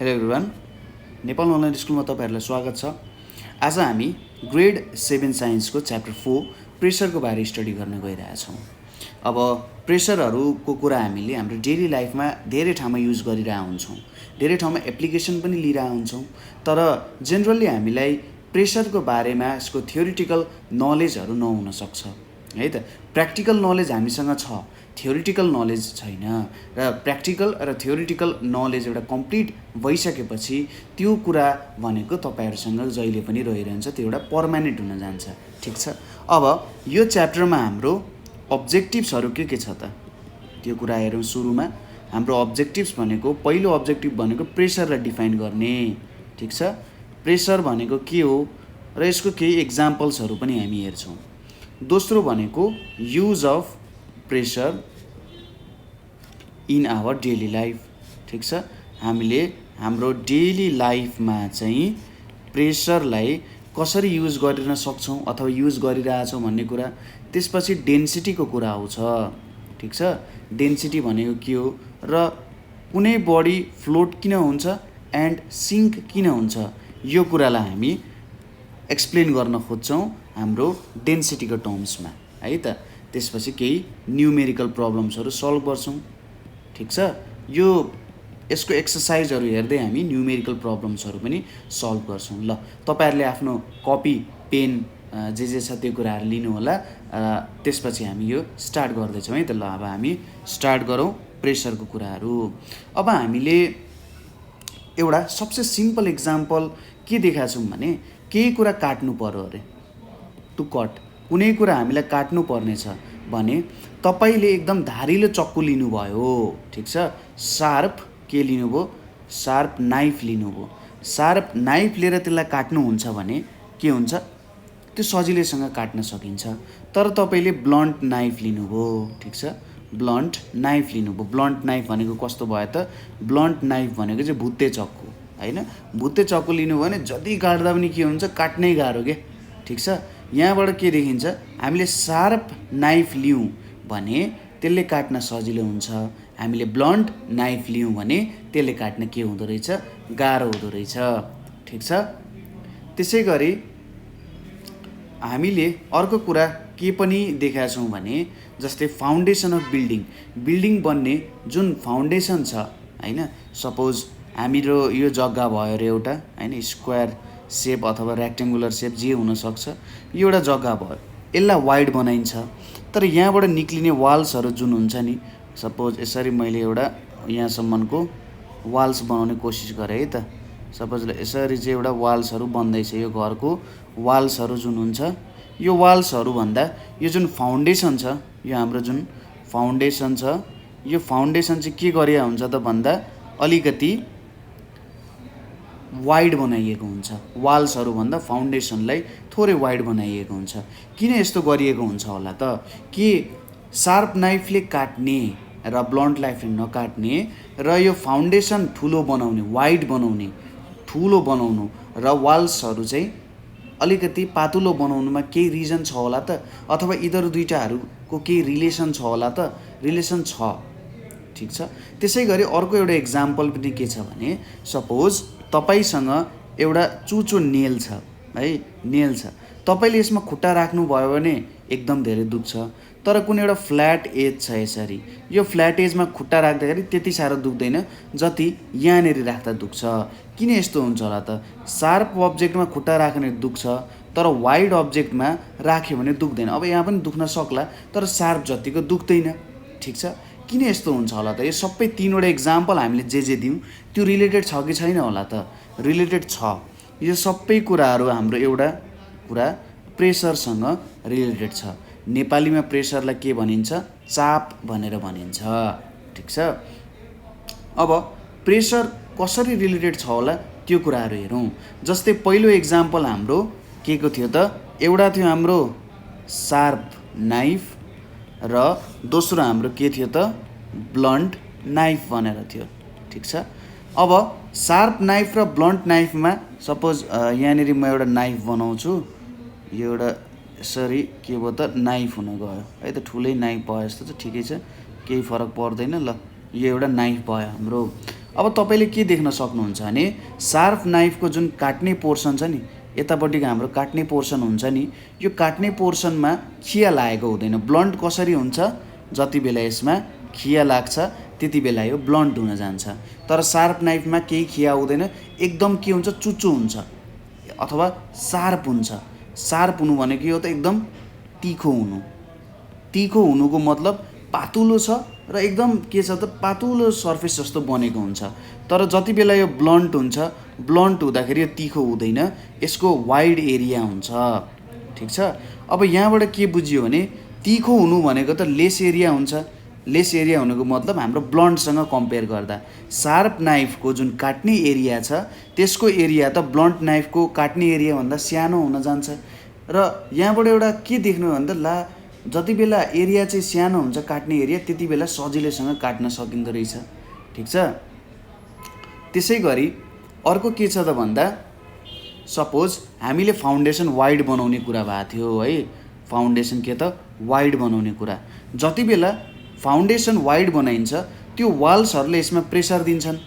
Hello everyone, Nepal online स्कुलमा तपाईँहरूलाई स्वागत छ। आज हामी ग्रेड 7 साइन्सको च्याप्टर 4 प्रेसरको बारे स्टडी गर्न गइरहेछौँ। अब प्रेसरहरूको कुरा हामीले हाम्रो डेली लाइफमा धेरै ठाउँमा युज गरिरहेका हुन्छौँ, धेरै ठाउँमा एप्लिकेसन पनि लिइरहेका हुन्छौँ। तर जेनरली हामीलाई प्रेसरको बारेमा यसको थ्योरिटिकल नलेजहरू नहुन सक्छ है त। प्र्याक्टिकल नलेज हामीसँग छ, थ्योरिटिकल नलेज छैन। र प्र्याक्टिकल र थ्योरिटिकल नलेज एउटा कम्प्लिट भइसकेपछि त्यो कुरा भनेको तपाईँहरूसँग जहिले पनि रहिरहन्छ, त्यो एउटा पर्मानेन्ट हुन जान्छ। ठिक छ। अब यो च्याप्टरमा हाम्रो अब्जेक्टिभ्सहरू के छ त त्यो कुरा हेरौँ। सुरुमा हाम्रो अब्जेक्टिभ्स भनेको, पहिलो अब्जेक्टिभ भनेको प्रेसरलाई डिफाइन गर्ने। ठिक छ। प्रेसर भनेको के हो र यसको केही एक्जाम्पल्सहरू पनि हामी हेर्छौँ। दोस्रो भनेको use of pressure in our daily life. ठिक छ। हामीले हाम्रो डेली लाइफमा चाहिँ प्रेसरलाई कसरी युज गरिन सक्छौँ अथवा युज गरिरहेछौँ भन्ने कुरा। त्यसपछि डेन्सिटीको कुरा आउँछ। ठिक छ। डेन्सिटी भनेको के हो र कुनै बडी फ्लोट किन हुन्छ एन्ड सिङ्क किन हुन्छ, यो कुरालाई हामी एक्सप्लेन गर्न खोज्छौँ हाम्रो डेन्सिटीको टर्म्समा है त। त्यसपछि केही न्युमेरिकल प्रब्लम्सहरू सल्भ गर्छौँ। ठिक छ। यसको एक्सर्साइजहरू हेर्दै हामी न्युमेरिकल प्रब्लम्सहरू पनि सल्भ गर्छौँ। ल, तपाईँहरूले आफ्नो कपी पेन जे छ त्यो कुराहरू लिनु होला। त्यसपछि हामी यो स्टार्ट गर्दैछौँ है त। ल, अब हामी स्टार्ट गरौँ प्रेसरको कुराहरू। अब हामीले एउटा सबसे सिम्पल इक्जाम्पल के देखाएको छौँ भने, केही कुरा काट्नु पर्यो अरे, टु कट, कुनै कुरा हामीलाई काट्नु पर्नेछ भने तपाईँले एकदम धारिलो चक्कु लिनुभयो। ठिक छ। सार्प के लिनुभयो? सार्प नाइफ लिनुभयो। सार्प नाइफ लिएर त्यसलाई काट्नुहुन्छ भने के हुन्छ? त्यो सजिलैसँग काट्न सकिन्छ। तर तपाईँले ब्लन्ट नाइफ लिनुभयो। ठिक छ। ब्लन्ट नाइफ लिनुभयो। ब्लन्ट नाइफ भनेको कस्तो भयो त? ब्लन्ट नाइफ भनेको चाहिँ भुत्ते चक्कु होइन। भुत्ते चक्कु लिनुभयो भने जति काट्दा पनि के हुन्छ? काट्नै गाह्रो के। ठिक छ। यहाँबाट के देखिन्छ? हामीले सार्प नाइफ लियौँ भने त्यसले काट्न सजिलो हुन्छ। हामीले ब्लन्ट नाइफ लियौँ भने त्यसले काट्न के हुँदो रहेछ? गाह्रो हुँदो रहेछ। ठिक छ। त्यसै गरी हामीले अर्को कुरा के पनि देखाएको छौँ भने, जस्तै फाउन्डेसन अफ बिल्डिङ बन्ने जुन फाउन्डेसन छ होइन। सपोज हाम्रो यो जग्गा भयो अरे एउटा होइन, स्क्वायर सेप अथवा रेक्टेङ्गुलर सेप जे हुनसक्छ, यो एउटा जग्गा भयो, यसलाई वाइड बनाइन्छ। तर यहाँबाट निक्लिने वाल्सहरू जुन हुन्छ नि, सपोज यसरी मैले एउटा यहाँसम्मको वाल्स बनाउने कोसिस गरेँ है त। सपोज यसरी चाहिँ एउटा वाल्सहरू बन्दैछ, यो घरको वाल्सहरू जुन हुन्छ, यो वाल्सहरू भन्दा यो जुन फाउन्डेसन छ, यो हाम्रो जुन फाउन्डेसन छ, यो फाउन्डेसन चाहिँ के गरिएको हुन्छ त भन्दा अलिकति वाइड बनाइएको हुन्छ। वाल्सहरू भन्दा फाउन्डेसनलाई थोरै वाइड बनाइएको हुन्छ। किन यस्तो गरिएको हुन्छ होला त? कि सार्प नाइफले काट्ने र ब्लन्ट नाइफले नकाट्ने र यो फाउन्डेसन ठुलो बनाउने, वाइड बनाउने, ठुलो बनाउनु र वाल्सहरू चाहिँ अलिकति पातुलो बनाउनुमा केही रिजन छ होला त? अथवा यिनीहरू दुईटाहरूको केही रिलेसन छ होला त? रिलेसन छ। ठिक छ। त्यसै गरी अर्को एउटा इक्जाम्पल पनि के छ भने, सपोज तपाईँसँग एउटा चुचो नेल छ है, नेल छ। तपाईँले यसमा खुट्टा राख्नुभयो भने एकदम धेरै दुख्छ। तर कुनै एउटा फ्ल्याट एज छ, यसरी यो फ्ल्याट एजमा खुट्टा राख्दाखेरि त्यति साह्रो दुख्दैन जति यहाँनिर राख्दा दुख्छ। किन यस्तो हुन्छ होला त? सार्प अब्जेक्टमा खुट्टा राख्ने दुख्छ, तर वाइड अब्जेक्टमा राख्यो भने दुख्दैन। अब यहाँ पनि दुख्न सक्ला, तर सार्प जतिको दुख्दैन। ठिक छ। किन यस्तो हुन्छ होला त? यो सबै तिनवटा इक्जाम्पल हामीले जे दियौँ त्यो रिलेटेड छ कि छैन होला त? रिलेटेड छ। यो सबै कुराहरू हाम्रो एउटा कुरा प्रेसरसँग रिलेटेड छ। नेपालीमा प्रेसरलाई के भनिन्छ? चाप भनेर भनिन्छ। ठिक छ। अब प्रेसर कसरी रिलेटेड छ होला त्यो कुराहरू हेरौँ। जस्तै पहिलो इक्जाम्पल हाम्रो के को थियो त? एउटा थियो हाम्रो सार्प नाइफ र दोस्रो हाम्रो के थियो त? ब्लन्ट नाइफ भनेर थियो। ठिक छ। अब सार्प नाइफ र ब्लन्ट नाइफमा सपोज यहाँनिर म एउटा नाइफ बनाउँछु, यो एउटा यसरी के भयो त? नाइफ हुन गयो है त। ठुलै नाइफ भयो जस्तो छ। ठिकै छ, केही फरक पर्दैन। ल, यो एउटा नाइफ भयो हाम्रो। अब तपाईँले के देख्न सक्नुहुन्छ भने सार्प नाइफको जुन काट्ने पोर्सन छ नि, यतापट्टिको हाम्रो काट्ने पोर्सन हुन्छ नि, यो काट्ने पोर्सनमा खिया लागेको हुँदैन। ब्लन्ट कसरी हुन्छ, जति बेला यसमा खिया लाग्छ त्यति बेला यो ब्लन्ट हुन जान्छ। तर सार्प नाइफमा केही खिया हुँदैन, एकदम के हुन्छ, चुच्चो हुन्छ अथवा सार्प हुन्छ। सार्प हुनु भनेको यो त एकदम तिखो हुनु। तिखो हुनुको मतलब पातुलो छ र एकदम के छ त, पातुलो सर्फेस जस्तो बनेको हुन्छ। तर जति बेला यो ब्लन्ट हुन्छ, ब्लन्ट हुँदाखेरि यो तिखो हुँदैन, यसको वाइड एरिया हुन्छ। ठिक छ। अब यहाँबाट के बुझियो भने तिखो हुनु भनेको त लेस एरिया हुन्छ। लेस एरिया हुनुको मतलब हाम्रो ब्लन्टसँग कम्पेयर गर्दा सार्प नाइफको जुन काट्ने एरिया छ त्यसको एरिया त ब्लन्ट नाइफको काट्ने एरियाभन्दा सानो हुन जान्छ। र यहाँबाट एउटा के देख्नु भन्दा ला जति बेला एरिया चाहिँ सानो हुन्छ काट्ने एरिया, त्यति बेला सजिलैसँग काट्न सकिँदो रहेछ। ठिक छ। त्यसै गरी अर्को के छ त भन्दा सपोज हामीले फाउन्डेसन वाइड बनाउने कुरा भएको थियो है। फाउन्डेसन के त वाइड बनाउने कुरा। जति बेला फाउन्डेसन वाइड बनाइन्छ त्यो वाल्सहरूले यसमा प्रेसर दिन्छन्।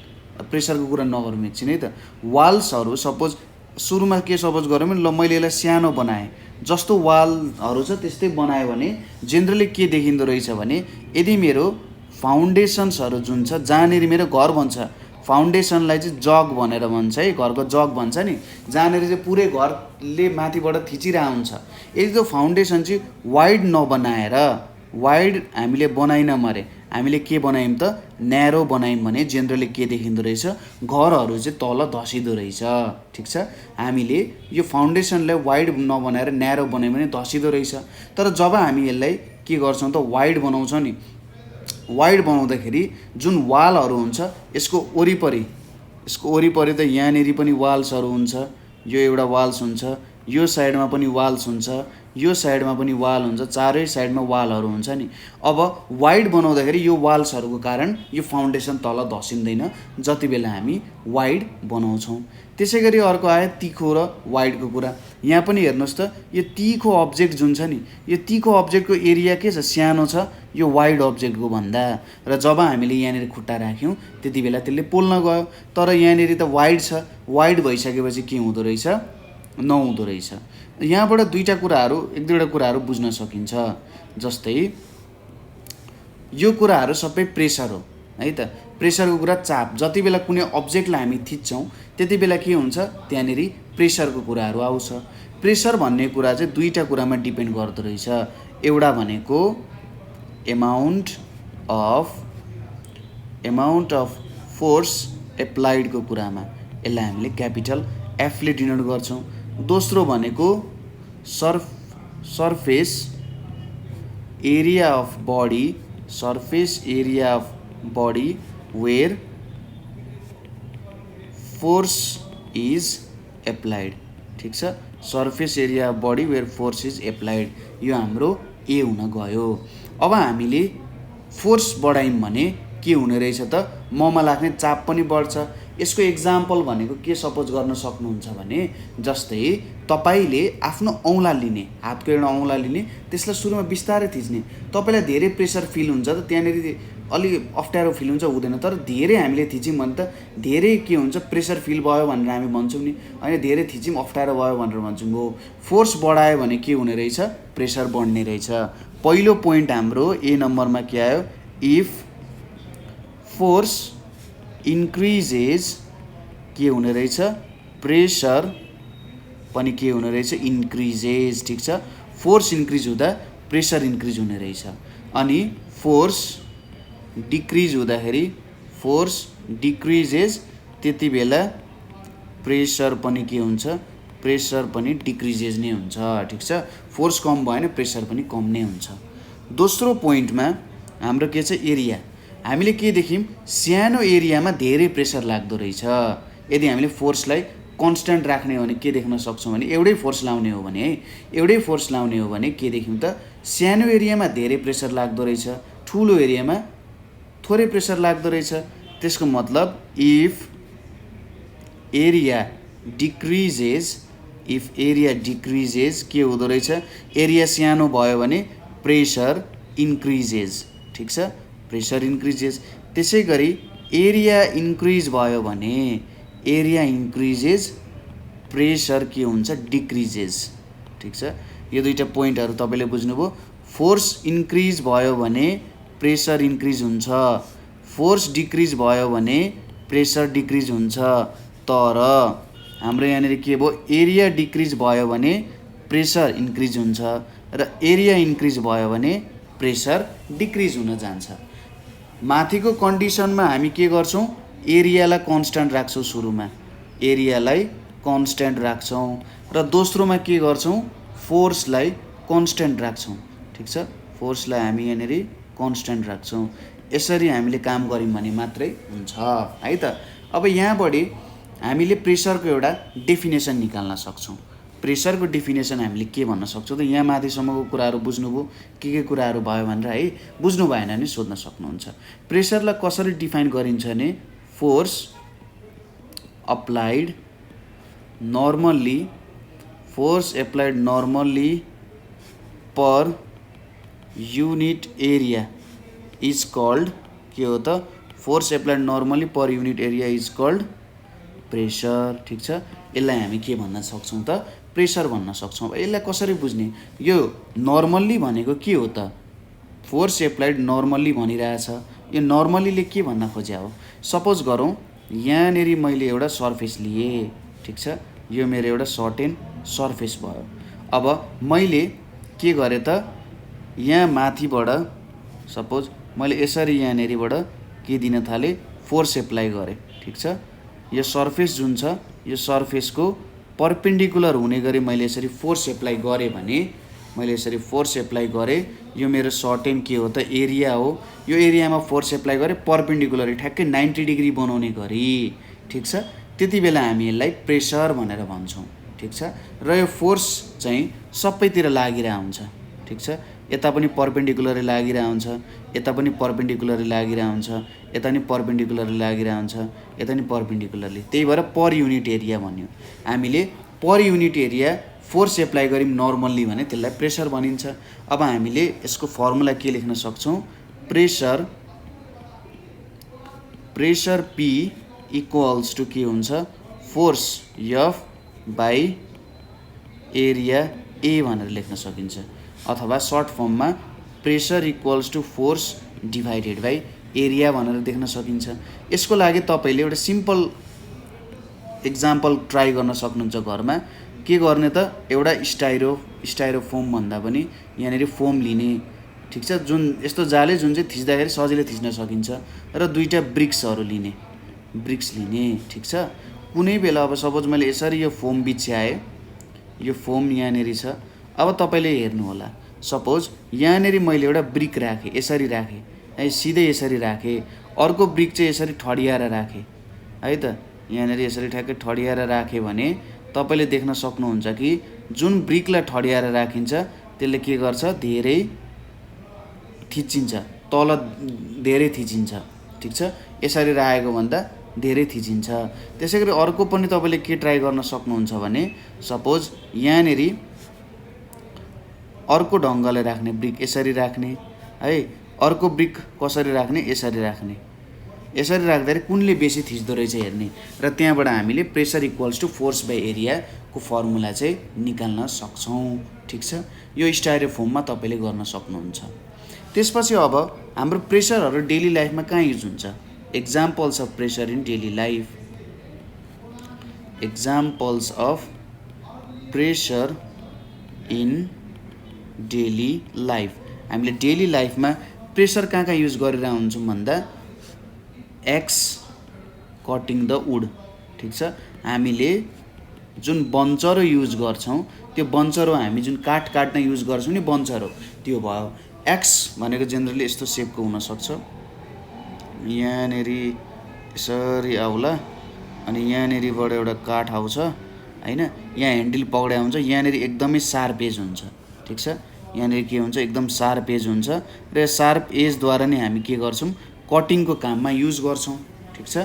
प्रेसरको कुरा नगरौँ एकछिन है त। वाल्सहरू सपोज सुरुमा के सपोज गरौँ ल मैले यसलाई सानो बनाएँ, जस्तो वालहरू छ त्यस्तै बनायो भने जेनरली के देखिँदो रहेछ भने यदि मेरो फाउन्डेसन्सहरू जुन छ, जहाँनिर मेरो घर भन्छ, फाउन्डेसनलाई चाहिँ जग भनेर भन्छ है, घरको जग भन्छ नि, जहाँनिर चाहिँ पुरै घरले माथिबाट थिचिरहेको हुन्छ। यदि त्यो फाउन्डेसन चाहिँ वाइड नबनाएर, वाइड हामीले बनाइन मरे, हामीले के बनायौँ त न्यारो बनायौँ भने जेनरली के देखिँदो रहेछ, घरहरू चाहिँ तल धसिँदो रहेछ। ठिक छ। हामीले यो फाउन्डेसनलाई वाइड नबनाएर न्यारो बनायौँ भने धसिँदो रहेछ। तर जब हामी यसलाई के गर्छौँ त वाइड बनाउँछौँ नि, वाइड बनाउँदाखेरि जुन वालहरू हुन्छ यसको वरिपरि त यहाँनिर पनि वाल्सहरू हुन्छ, यो एउटा वाल्स हुन्छ, यो साइडमा पनि वाल्स हुन्छ, यो साइडमा पनि वाल हुन्छ, चारै साइडमा वालहरू हुन्छ नि। अब वाइड बनाउँदाखेरि यो वाल्सहरूको कारण यो फाउन्डेसन तल धसिँदैन जति बेला हामी वाइड बनाउँछौँ। त्यसै गरी अर्को आयो तिखो र वाइडको कुरा। यहाँ पनि हेर्नुहोस् त, यो तिखो अब्जेक्ट जुन छ नि, यो तिखो अब्जेक्टको एरिया के छ, सानो छ यो वाइड अब्जेक्टको भन्दा। र जब हामीले यहाँनिर खुट्टा राख्यौँ त्यति बेला त्यसले पोल्न गयो। तर यहाँनिर त वाइड छ, वाइड भइसकेपछि के हुँदो रहेछ, नहुँदो रहेछ। यहाँबाट एक दुईवटा कुराहरू बुझ्न सकिन्छ। जस्तै यो कुराहरू सबै प्रेसर हो है त। प्रेसरको कुरा चाप, जति बेला कुनै अब्जेक्टलाई हामी थिच्छौँ त्यति बेला के हुन्छ, त्यहाँनिर प्रेसरको कुराहरू आउँछ। प्रेसर भन्ने कुरा चाहिँ दुईवटा कुरामा डिपेन्ड गर्दो रहेछ। एउटा भनेको एमाउन्ट अफ फोर्स एप्लाइडको कुरामा, यसलाई हामीले क्यापिटल एफले डिनोट गर्छौँ। दोस्रो भनेको surface area of body where force is applied. ठिक छ। Surface area of body where force is applied, यो हाम्रो ए हुन गयो। अब हामीले फोर्स बढायौँ भने के हुने रहेछ त, ममा लाग्ने चाप पनि बढ्छ। यसको एक्जाम्पल भनेको के सपोज गर्न सक्नुहुन्छ भने जस्तै तपाईँले आफ्नो औँला लिने, हातको एउटा औँला लिने, त्यसलाई सुरुमा बिस्तारै थिच्ने, तपाईँलाई धेरै प्रेसर फिल हुन्छ त, त्यहाँनिर अलि अप्ठ्यारो फिल हुन्छ, हुँदैन। तर धेरै हामीले थिच्यौँ भने त धेरै के हुन्छ, प्रेसर फिल भयो भनेर हामी भन्छौँ नि, होइन धेरै थिच्यौँ अप्ठ्यारो भयो भनेर भन्छौँ। हो, फोर्स बढायो भने के हुने रहेछ, प्रेसर बढ्ने रहेछ। पहिलो पोइन्ट हाम्रो ए नम्बरमा के आयो, इफ फोर्स इन्क्रिजेज के हुने रहेछ, प्रेसर पनि के हुने रहेछ, इन्क्रिजेज। ठिक छ। फोर्स इन्क्रिज हुँदा प्रेसर इन्क्रिज हुने रहेछ। अनि फोर्स डिक्रिज हुँदाखेरि फोर्स डिक्रिजेज, त्यति बेला प्रेसर पनि के हुन्छ, प्रेसर पनि डिक्रिजेज नै हुन्छ। ठिक छ। फोर्स कम भयो भने प्रेसर पनि कम नै हुन्छ। दोस्रो पोइन्टमा हाम्रो के छ, एरिया। हामीले के देख्यौँ, सानो एरियामा धेरै प्रेसर लाग्दो रहेछ। यदि हामीले फोर्सलाई कन्स्ट्यान्ट राख्ने हो भने के देख्न सक्छौँ भने एउटै फोर्स लाउने हो भने के देख्यौँ त, सानो एरियामा धेरै प्रेसर लाग्दो रहेछ, ठुलो एरियामा थोरै प्रेसर लाग्दो रहेछ। त्यसको मतलब इफ एरिया डिक्रिजेज के हुँदो रहेछ, एरिया सानो भयो भने प्रेसर इन्क्रिजेज। ठिक छ। Pressure increases. त्यसै गरी एरिया इन्क्रिज भयो भने एरिया इन्क्रिजेज, प्रेसर के हुन्छ डिक्रिजेज। ठिक छ, यो दुईटा पोइन्टहरू तपाईँले बुझ्नुभयो। फोर्स इन्क्रिज भयो भने प्रेसर इन्क्रिज हुन्छ, फोर्स डिक्रिज भयो भने प्रेसर डिक्रिज हुन्छ। तर हाम्रो यहाँनिर के भयो, एरिया डिक्रिज भयो भने प्रेसर इन्क्रिज हुन्छ र एरिया इन्क्रिज भयो भने प्रेसर डिक्रिज हुन जान्छ। माथिको कन्डिसनमा हामी के गर्छौँ, एरियालाई कन्स्ट्यान्ट राख्छौँ, सुरुमा एरियालाई कन्स्ट्यान्ट राख्छौँ र दोस्रोमा के गर्छौँ, फोर्सलाई कन्स्ट्यान्ट राख्छौँ। ठिक छ, फोर्सलाई हामी यहाँनिर कन्स्ट्यान्ट राख्छौँ। यसरी हामीले काम गऱ्यौँ भने मात्रै हुन्छ है त। अब यहाँबाट हामीले प्रेसरको एउटा डेफिनेसन निकाल्न सक्छौँ। प्रेसरको डेफिनेसन हामीले के भन्न सक्छौँ त, यहाँ माथिसम्मको कुराहरू बुझ्नुभयो, के कुराहरू भयो भनेर है, बुझ्नु भएन भने सोध्न सक्नुहुन्छ। प्रेसरलाई कसरी डिफाइन गरिन्छ भने force applied normally, force applied normally per unit area is called, के हो त, force applied normally per unit area is called pressure. ठिक छ, यसलाई हामी के भन्न सक्छौँ त, प्रेसर भन्न सक्छौँ। यसलाई कसरी बुझ्ने, यो नर्मल्ली भनेको के हो त, फोर्स एप्लाइड नर्मल्ली भनिरहेछ, यो नर्मल्लीले के भन्न खोज्या हो। सपोज गरौँ यहाँनिर मैले एउटा सर्फेस लिएँ। ठिक छ, यो मेरो एउटा सर्टेन सर्फेस भयो। अब मैले के गरेँ त, यहाँ माथिबाट सपोज मैले यसरी यहाँनिरबाट के दिन थालेँ, फोर्स एप्लाई गरेँ। ठिक छ, यो सर्फेस जुन छ, यो सर्फेसको पर्पेन्डिकुलर हुने गरी मैले यसरी फोर्स एप्लाई गरेँ भने, मैले यसरी फोर्स एप्लाई गरेँ, यो मेरो सर्टेन के हो त, एरिया हो। यो एरियामा फोर्स एप्लाई गरेँ पर्पेन्डिकुलर ठ्याक्कै 90 डिग्री बनाउने गरी। ठिक छ, त्यति बेला हामी यसलाई प्रेसर भनेर भन्छौँ। ठिक छ, र यो फोर्स चाहिँ सबैतिर लागिरहेको हुन्छ। ठिक छ, यता पनि पर्पेन्डिकुलरै लागिरहेको हुन्छ, यता पनि पर्पेन्डिकुलरली लागिरहेको हुन्छ, यता पनि पर्पेन्डिकुलरली लागिरहेको हुन्छ, यता पनि पर्पेन्डिकुलरली। त्यही भएर पर युनिट एरिया भन्यो। हामीले पर युनिट एरिया फोर्स एप्लाई गऱ्यौँ नर्मल्ली भने त्यसलाई प्रेसर भनिन्छ। अब हामीले यसको फर्मुला के लेख्न सक्छौँ, प्रेसर पी इक्वल्स टु के हुन्छ, force F by area A भनेर लेख्न सकिन्छ। अथवा सर्ट फर्ममा pressure equals to force divided by area भनेर देख्न सकिन्छ। यसको लागि तपाईँले एउटा सिम्पल इक्जाम्पल ट्राई गर्न सक्नुहुन्छ घरमा। के गर्ने त, एउटा स्टाइरोफोम भन्दा पनि यहाँनिर फोम लिने। ठिक छ, जुन यस्तो जाले जुन चाहिँ थिच्दाखेरि सजिलै थिच्न सकिन्छ, र दुईवटा ब्रिक्सहरू लिने, ब्रिक्स लिने। ठिक छ, कुनै बेला अब सपोज मैले यसरी यो फोम बिछ्याएँ, यो फोम यहाँनिर छ। अब तपाईँले हेर्नु होला, सपोज यहाँनिर मैले एउटा ब्रिक राखेँ, यसरी राखेँ है, सिधै यसरी राखेँ, अर्को ब्रिक चाहिँ यसरी ठडियाएर राखेँ है त, यहाँनिर यसरी ठ्याक्कै ठडियाएर राखेँ भने तपाईँले देख्न सक्नुहुन्छ कि जुन ब्रिकलाई ठडियाएर राखिन्छ त्यसले के गर्छ, धेरै थिचिन्छ, तल धेरै थिचिन्छ। ठिक छ, यसरी राखेको भन्दा धेरै थिचिन्छ। त्यसै गरी अर्को पनि तपाईँले के ट्राई गर्न सक्नुहुन्छ भने सपोज यहाँनिर अर्को ढङ्गले राख्ने, ब्रिक यसरी राख्ने है, अर्को ब्रिक कसरी राख्ने, यसरी राख्ने। यसरी राख्दाखेरि कुनले बेसी थिच्दो रहेछ हेर्ने, र त्यहाँबाट हामीले pressure equals to force by एरियाको फर्मुला चाहिँ निकाल्न सक्छौँ। ठिक छ, यो स्टाइरोफोममा तपाईँले गर्न सक्नुहुन्छ। त्यसपछि अब हाम्रो प्रेसरहरू डेली लाइफमा कहाँ युज हुन्छ, examples of pressure in daily life. Examples of pressure in daily life. हामीले डेली लाइफमा प्रेसर कहाँ युज गरिरहेको हुन्छौँ भन्दा एक्स कटिङ द वुड। ठिक छ, हामीले जुन बन्चरो युज गर्छौँ त्यो बन्चरो हामी जुन काठ काट्न युज गर्छौँ नि बन्चरो, त्यो भयो। एक्स भनेको जेनरली यस्तो सेपको हुनसक्छ, यहाँनिर यसरी आउला, अनि यहाँनिरबाट एउटा काठ आउँछ होइन, यहाँ ह्यान्डल पक्रिया हुन्छ, यहाँनिर एकदमै सार्प एज हुन्छ। ठिक छ, यहाँनिर के हुन्छ, एकदम सार्प एज हुन्छ, र सार्प एजद्वारा नै हामी के गर्छौँ, कटिङको काममा युज गर्छौँ। ठिक छ,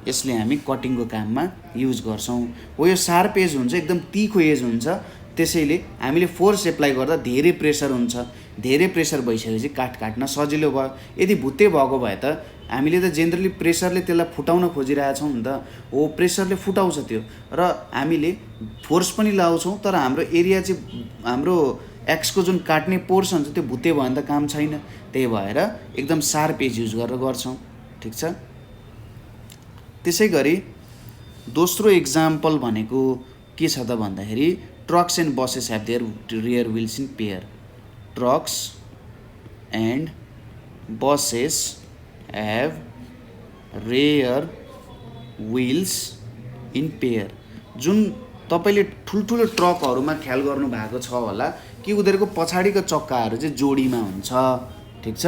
यसले हामी कटिङको काममा युज गर्छौँ। हो, यो सार्प एज हुन्छ, एकदम तिखो एज हुन्छ, त्यसैले हामीले फोर्स एप्लाई गर्दा धेरै प्रेसर हुन्छ। धेरै प्रेसर भइसकेपछि काठ काट्न सजिलो भयो। यदि भुत्ते भएको भए त हामीले त जेनरली प्रेसरले त्यसलाई फुटाउन खोजिरहेछौँ नि त। हो, प्रेसरले फुटाउँछ त्यो, र हामीले फोर्स पनि लाउँछौँ, तर हाम्रो एरिया चाहिँ हाम्रो एक्सको जुन काट्ने पोर्सन छ त्यो भुते भयो भने त काम छैन। त्यही भएर एकदम सार्प एज युज गरेर गर्छौँ, ठिक छ। त्यसै गरी दोस्रो इक्जाम्पल भनेको के छ त भन्दाखेरि trucks and buses have their rear wheels in pair. Trucks and buses have rear wheels in pair. जुन तपाईँले ठुल्ठुलो ट्रकहरूमा ख्याल गर्नु भएको छ होला कि उनीहरूको पछाडिको चक्काहरू चाहिँ जोडीमा हुन्छ, ठिक छ,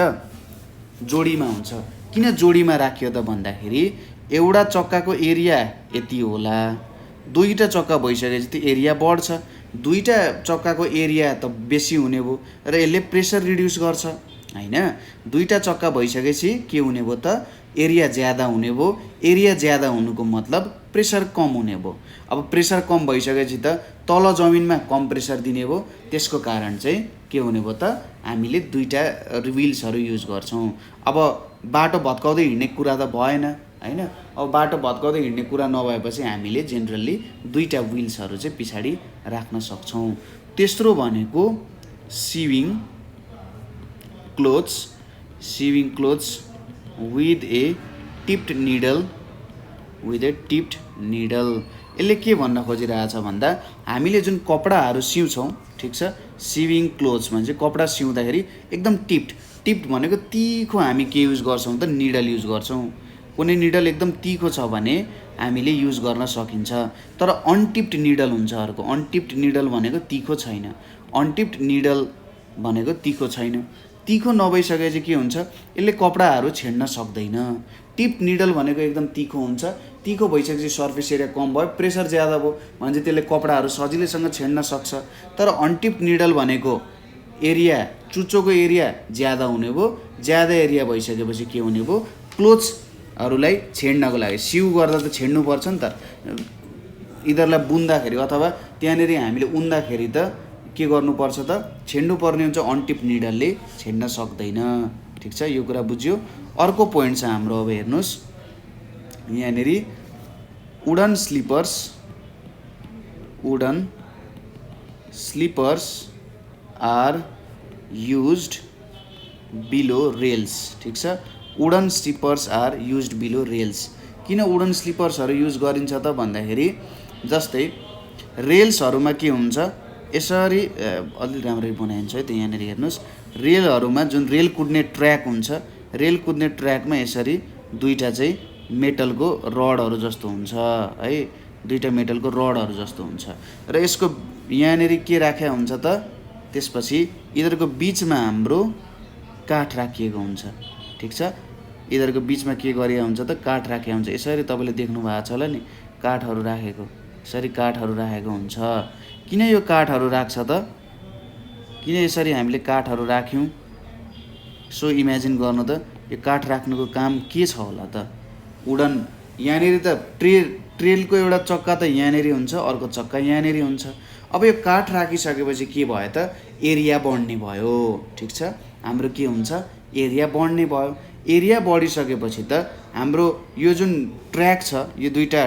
जोडीमा हुन्छ। किन जोडीमा राखियो त भन्दाखेरि एउटा चक्काको एरिया यति होला, दुईवटा चक्का भइसकेपछि त्यो एरिया बढ्छ, दुईवटा चक्काको एरिया त बेसी हुने भयो र यसले प्रेसर रिड्युस गर्छ हैन। दुईवटा चक्का भइसकेपछि के हुने भयो त एरिया ज्यादा हुने भयो। एरिया ज्यादा हुनुको मतलब प्रेसर कम हुने भयो। अब प्रेसर कम भइसकेपछि त तल जमिनमा कम प्रेसर दिने भयो। त्यसको कारण चाहिँ के हुने भयो त हामीले दुईवटा व्हिल्सहरू युज गर्छौँ। अब बाटो भत्काउँदै हिँड्ने कुरा त भएन हैन। अब बाटो भत्काउँदै हिँड्ने कुरा नभएपछि हामीले जेनरली दुईवटा व्हिल्सहरू चाहिँ पछाडि राख्न सक्छौँ। तेस्रो भनेको sewing clothes with a tipped needle, यसले के भन्न खोजिरहेछ भन्दा हामीले जुन कपडाहरू सिउँछौँ, ठिक छ, सिविङ क्लोथ्समा चाहिँ कपडा सिउँदाखेरि एकदम टिप्ड भनेको तिखो हामी के युज गर्छौँ त निडल युज गर्छौँ। कुनै निडल एकदम तिखो छ भने हामीले युज गर्न सकिन्छ। तर अनटिप्ड निडल हुन्छ अर्को। अनटिप्ड निडल भनेको तिखो छैन। अनटिप्ड निडल भनेको तिखो छैन। तिखो नभइसकेपछि के हुन्छ, यसले कपडाहरू छेड्न सक्दैन। टिप्ड निडल भनेको एकदम तिखो हुन्छ। तिखो भइसकेपछि सर्फेस एरिया कम भयो, प्रेसर ज्यादा भयो भने चाहिँ त्यसले कपडाहरू सजिलैसँग छेड्न सक्छ। तर अनटिप्ड निडल भनेको एरिया, चुच्चोको एरिया ज्यादा हुने भयो। ज्यादा एरिया भइसकेपछि के हुने भयो, क्लोथ्सहरूलाई छेड्नको लागि सिउ गर्दा त छेड्नुपर्छ नि त। यिनीहरूलाई बुन्दाखेरि अथवा त्यहाँनिर हामीले उन्दाखेरि त के गर्नुपर्छ त छेड्नु पर्ने हुन्छ। अनटिप्ड निडलले छेड्न सक्दैन, ठिक छ, यो कुरा बुझ्यो। अर्को पोइन्ट छ हाम्रो, अब हेर्नुहोस् यहाँनिर wooden sleepers are used below rails, ठिक छ। Wooden sleepers are used below rails. किन वुडन स्लिपर्सहरू युज गरिन्छ त भन्दाखेरि जस्तै रेल्सहरूमा के हुन्छ, यसरी अलि राम्ररी बनाइन्छ है त। यहाँनिर हेर्नुहोस्, रेलहरूमा जुन रेल कुद्ने ट्र्याक हुन्छ, रेल कुद्ने ट्र्याकमा यसरी दुईवटा चाहिँ मेटलको रडहरू जस्तो हुन्छ है, दुईवटा मेटलको रडहरू जस्तो हुन्छ र यसको यहाँनिर के राखेको हुन्छ त, त्यसपछि यिनीहरूको बिचमा हाम्रो काठ राखिएको हुन्छ, ठिक छ। यिनीहरूको बिचमा के गरिएको हुन्छ त काठ राखेको हुन्छ। यसरी तपाईँले देख्नु भएको छ होला नि, काठहरू राखेको, यसरी काठहरू राखेको हुन्छ। किन यो काठहरू राख्छ त, किन यसरी हामीले काठहरू राख्यौँ, सो इमेजिन गर्नु त यो काठ राख्नुको काम के छ होला त। वुडन यहाँनिर त ट्रेलको एउटा चक्का त यहाँनिर हुन्छ, अर्को चक्का यहाँनिर हुन्छ। अब यो काठ राखिसकेपछि के भयो त एरिया बढ्ने भयो, ठिक छ। हाम्रो के हुन्छ, एरिया बढ्ने भयो। एरिया बढिसकेपछि त हाम्रो यो जुन ट्र्याक छ, यो दुईवटा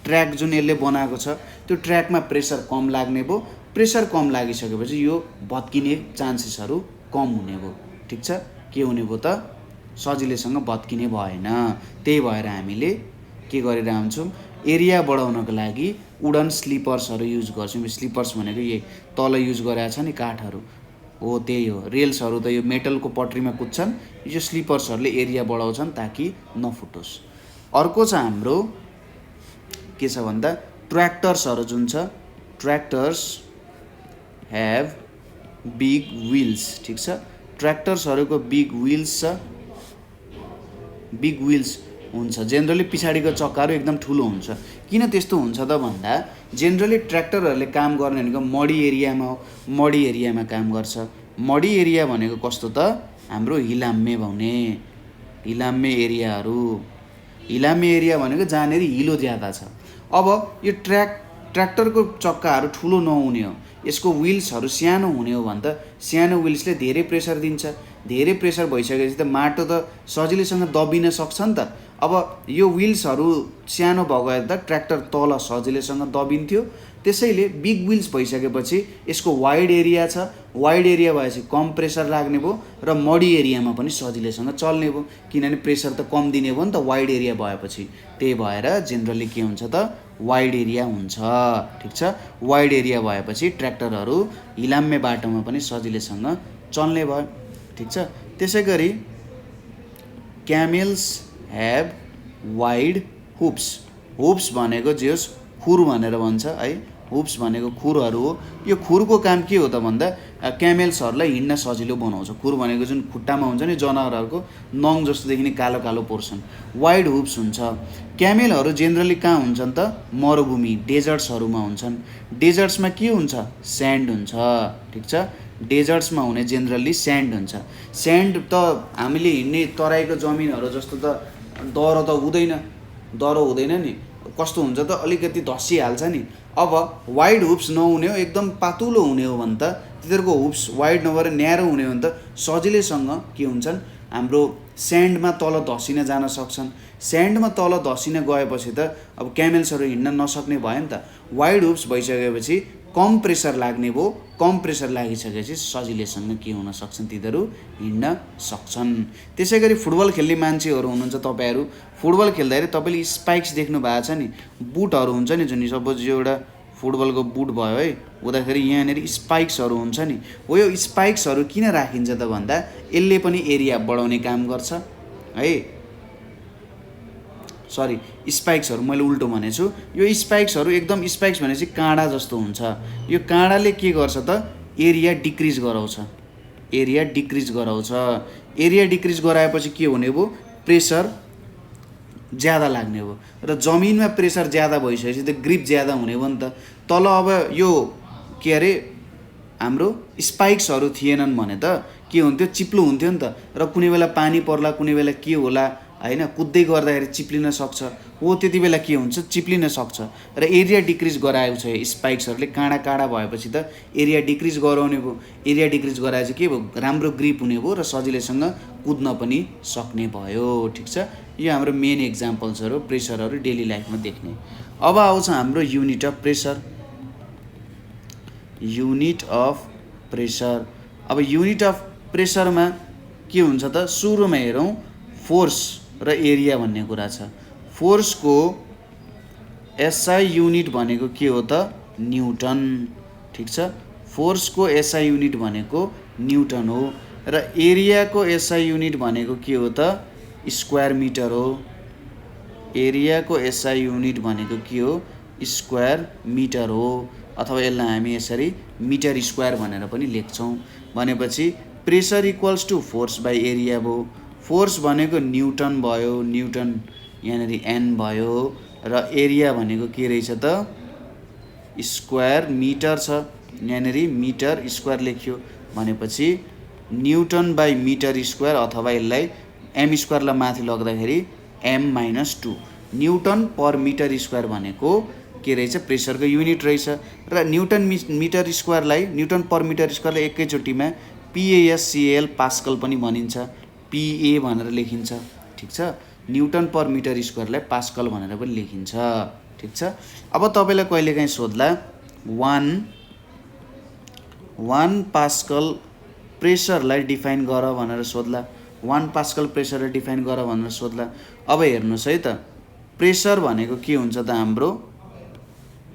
ट्र्याक जुन यसले बनाएको छ त्यो ट्र्याकमा प्रेसर कम लाग्ने भयो। प्रेसर कम लागिसकेपछि यो भत्किने चान्सेसहरू कम हुने भयो, ठिक छ। के हुने भयो त सजिलैसँग भत्किने भएन। त्यही भएर हामीले के गरेर हुन्छौँ, एरिया बढाउनको लागि वुडन स्लिपर्सहरू युज गर्छौँ। स्लिपर्स भनेको यही तल युज गरेको छ नि काठहरू हो, त्यही हो। रेल्सहरू त यो मेटलको पट्रीमा कुद्छन्, यो स्लिपर्सहरूले एरिया बढाउँछन् ताकि नफुटोस्। अर्को छ हाम्रो के छ भन्दा ट्र्याक्टर्सहरू जुन छ, ट्र्याक्टर्स हेभ बिग व्हिल्स, ठिक छ। ट्र्याक्टर्सहरूको बिग व्हिल्स छ, बिग व्हिल्स हुन्छ। जेनरली पछाडिको चक्काहरू एकदम ठुलो हुन्छ। किन त्यस्तो हुन्छ त भन्दा जेनरली ट्र्याक्टरहरूले काम गर्ने भनेको मडी एरियामा हो, मडी एरियामा काम गर्छ। मडी एरिया भनेको कस्तो त हाम्रो हिलाम्मे भन्ने, हिलाम्मे एरियाहरू, हिलाम्मे एरिया भनेको जहाँनिर हिलो ज्यादा छ। अब यो ट्र्याक ट्र्याक्टरको चक्काहरू ठुलो नहुने हो, यसको विल्सहरू सानो हुने हो भने त सानो विल्सले धेरै प्रेसर दिन्छ। धेरै प्रेसर भइसकेपछि त माटो त सजिलैसँग दबिन सक्छ नि त। अब यो विल्सहरू सानो भएको भए त ट्र्याक्टर तल सजिलैसँग दबिन्थ्यो। त्यसैले बिग विल्स भइसकेपछि यसको वाइड एरिया छ, वाइड एरिया भएपछि कम प्रेसर लाग्ने भयो र मडी एरियामा पनि सजिलैसँग चल्ने भयो, किनभने प्रेसर त कम दिने भयो नि त वाइड एरिया भएपछि। त्यही भएर जेनरली के हुन्छ त वाइड एरिया हुन्छ। ठिक छ, वाइड एरिया भएपछि ट्र्याक्टरहरू हिलाम्मे बाटोमा पनि सजिलैसँग चल्ने भयो। ठिक छ, त्यसै गरी क्यामेल्स ह्याभ वाइड हुप्स। हुप्स भनेको जे होस् खुर भनेर भन्छ है, हुप्स भनेको खुरहरू हो। यो खुरको काम के हो त भन्दा क्यामेल्सहरूलाई हिँड्न सजिलो बनाउँछ। खुर भनेको जुन खुट्टामा हुन्छ नि जनावरहरूको नङ जस्तो देखिने कालो कालो पोर्सन, वाइड हुप्स हुन्छ। क्यामेलहरू जेनरली कहाँ हुन्छन् त मरुभूमि डेजर्ट्सहरूमा हुन्छन्। डेजर्ट्समा के हुन्छ स्यान्ड हुन्छ। ठिक छ, डेजर्ट्समा हुने जेनरली स्यान्ड हुन्छ। स्यान्ड त हामीले हिँड्ने तराईको जमिनहरू जस्तो त दह्रो त हुँदैन, दह्रो हुँदैन नि, कस्तो हुन्छ त अलिकति धसिहाल्छ नि। अब वाइड हुप्स नहुने हो, एकदम पातुलो हुने हो भने त तिनीहरूको हुप्स वाइड नभएर न्यारो हुने हो भने त सजिलैसँग के हुन्छन् हाम्रो स्यान्डमा तल धसिन जान सक्छन्। स्यान्डमा तल धसिन गएपछि त अब क्यामेल्सहरू हिँड्न नसक्ने भयो नि त। वाइड हुप्स भइसकेपछि कम प्रेसर लाग्ने भयो, कम प्रेसर लागिसकेपछि सजिलैसँग के हुन सक्छन् तिनीहरू हिँड्न सक्छन्। त्यसै गरी फुटबल खेल्ने मान्छेहरू हुनुहुन्छ तपाईँहरू, फुटबल खेल्दाखेरि तपाईँले स्पाइक्स देख्नु भएको छ नि, बुटहरू हुन्छ नि जुन सपोज यो एउटा फुटबलको बुट भयो है, हुँदाखेरि यहाँनिर स्पाइक्सहरू हुन्छ नि, हो यो स्पाइक्सहरू किन राखिन्छ त भन्दा यसले पनि एरिया बढाउने काम गर्छ है। सरी, स्पाइक्सहरू मैले उल्टो भनेछु। यो स्पाइक्सहरू एकदम स्पाइक्स भनेपछि काँडा जस्तो हुन्छ। यो काँडाले के गर्छ त एरिया डिक्रिज गराउँछ, एरिया डिक्रिज गराउँछ। एरिया डिक्रिज गराएपछि के हुने भयो प्रेसर ज्यादा लाग्ने भयो र जमिनमा प्रेसर ज्यादा भइसकेपछि त ग्रिप ज्यादा हुने भयो नि त। तल अब यो के अरे हाम्रो स्पाइक्सहरू थिएनन् भने त के हुन्थ्यो चिप्लो हुन्थ्यो नि त, र कुनै बेला पानी पर्ला कुनै बेला के होला होइन, कुद्दै गर्दाखेरि चिप्लिन सक्छ, हो त्यति बेला के हुन्छ चिप्लिन सक्छ। र एरिया डिक्रिज गराएको छ स्पाइक्सहरूले, काँडा काँडा भएपछि त एरिया डिक्रिज गराउने भयो। एरिया डिक्रिज गराएपछि के भयो राम्रो ग्रिप हुने भयो र सजिलैसँग कुद्न पनि सक्ने भयो। ठिक छ, यो हाम्रो मेन एक्जाम्पल्सहरू प्रेसरहरू डेली लाइफमा देख्ने। अब आउँछ हाम्रो unit of pressure. Unit of pressure, अब युनिट अफ प्रेसरमा के हुन्छ त सुरुमा हेरौँ फोर्स र एरिया भन्ने कुरा छ। फोर्सको एसआई युनिट भनेको के हो त न्युटन। ठिक छ, फोर्सको एसआई युनिट भनेको न्युटन हो र एरियाको एसआई युनिट भनेको के हो त स्क्वायर मिटर हो। एरियाको एसआई युनिट भनेको के हो स्क्वायर मिटर हो, अथवा यसलाई हामी यसरी मिटर स्क्वायर भनेर पनि लेख्छौँ। भनेपछि pressure equals to force by area भयो। फोर्स भनेको न्युटन भयो, न्युटन यहाँनिर एन भयो, र एरिया भनेको के रहेछ त स्क्वायर मिटर छ, यहाँनिर मिटर स्क्वायर लेख्यो। भनेपछि न्युटन बाई मिटर स्क्वायर, अथवा यसलाई एम स्क्वायरलाई माथि लग्दाखेरि m-2 newton per metre square भनेको के रहेछ प्रेसरको युनिट रहेछ। र न्युटन मिटर स्क्वायरलाई न्युटन पर मिटर स्क्वायरलाई एकैचोटिमा PASCAL पास्कल पनि भनिन्छ, PA भनेर लेखिन्छ। ठिक छ, न्युटन पर मिटर स्क्वायरलाई पास्कल भनेर पनि लेखिन्छ। ठिक छ, अब तपाईँलाई कहिलेकाहीँ सोध्ला 1 पास्कल प्रेसरलाई डिफाइन गर भनेर सोध्ला, 1 पास्कल प्रेसरलाई डिफाइन गर भनेर सोध्ला। अब हेर्नुहोस् है त, प्रेसर भनेको के हुन्छ त हाम्रो,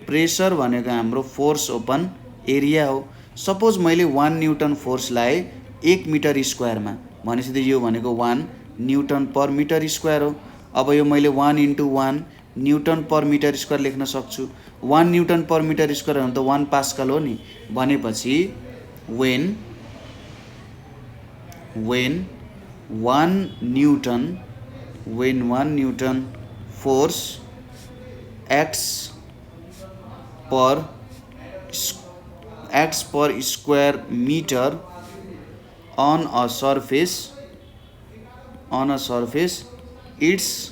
प्रेसर भनेको हाम्रो फोर्स ओपन एरिया हो। सपोज मैले 1 न्युटन फोर्स लाएँ 1 मिटर स्क्वायरमा, भनेपछि त यो भनेको 1 न्युटन पर मिटर स्क्वायर हो। अब यो मैले 1 × 1 न्युटन पर मिटर स्क्वायर लेख्न सक्छु। 1 न्युटन पर मिटर स्क्वायर हो भने त 1 पास्कल हो नि। भनेपछि when 1 newton force acts per square meter on a surface, it's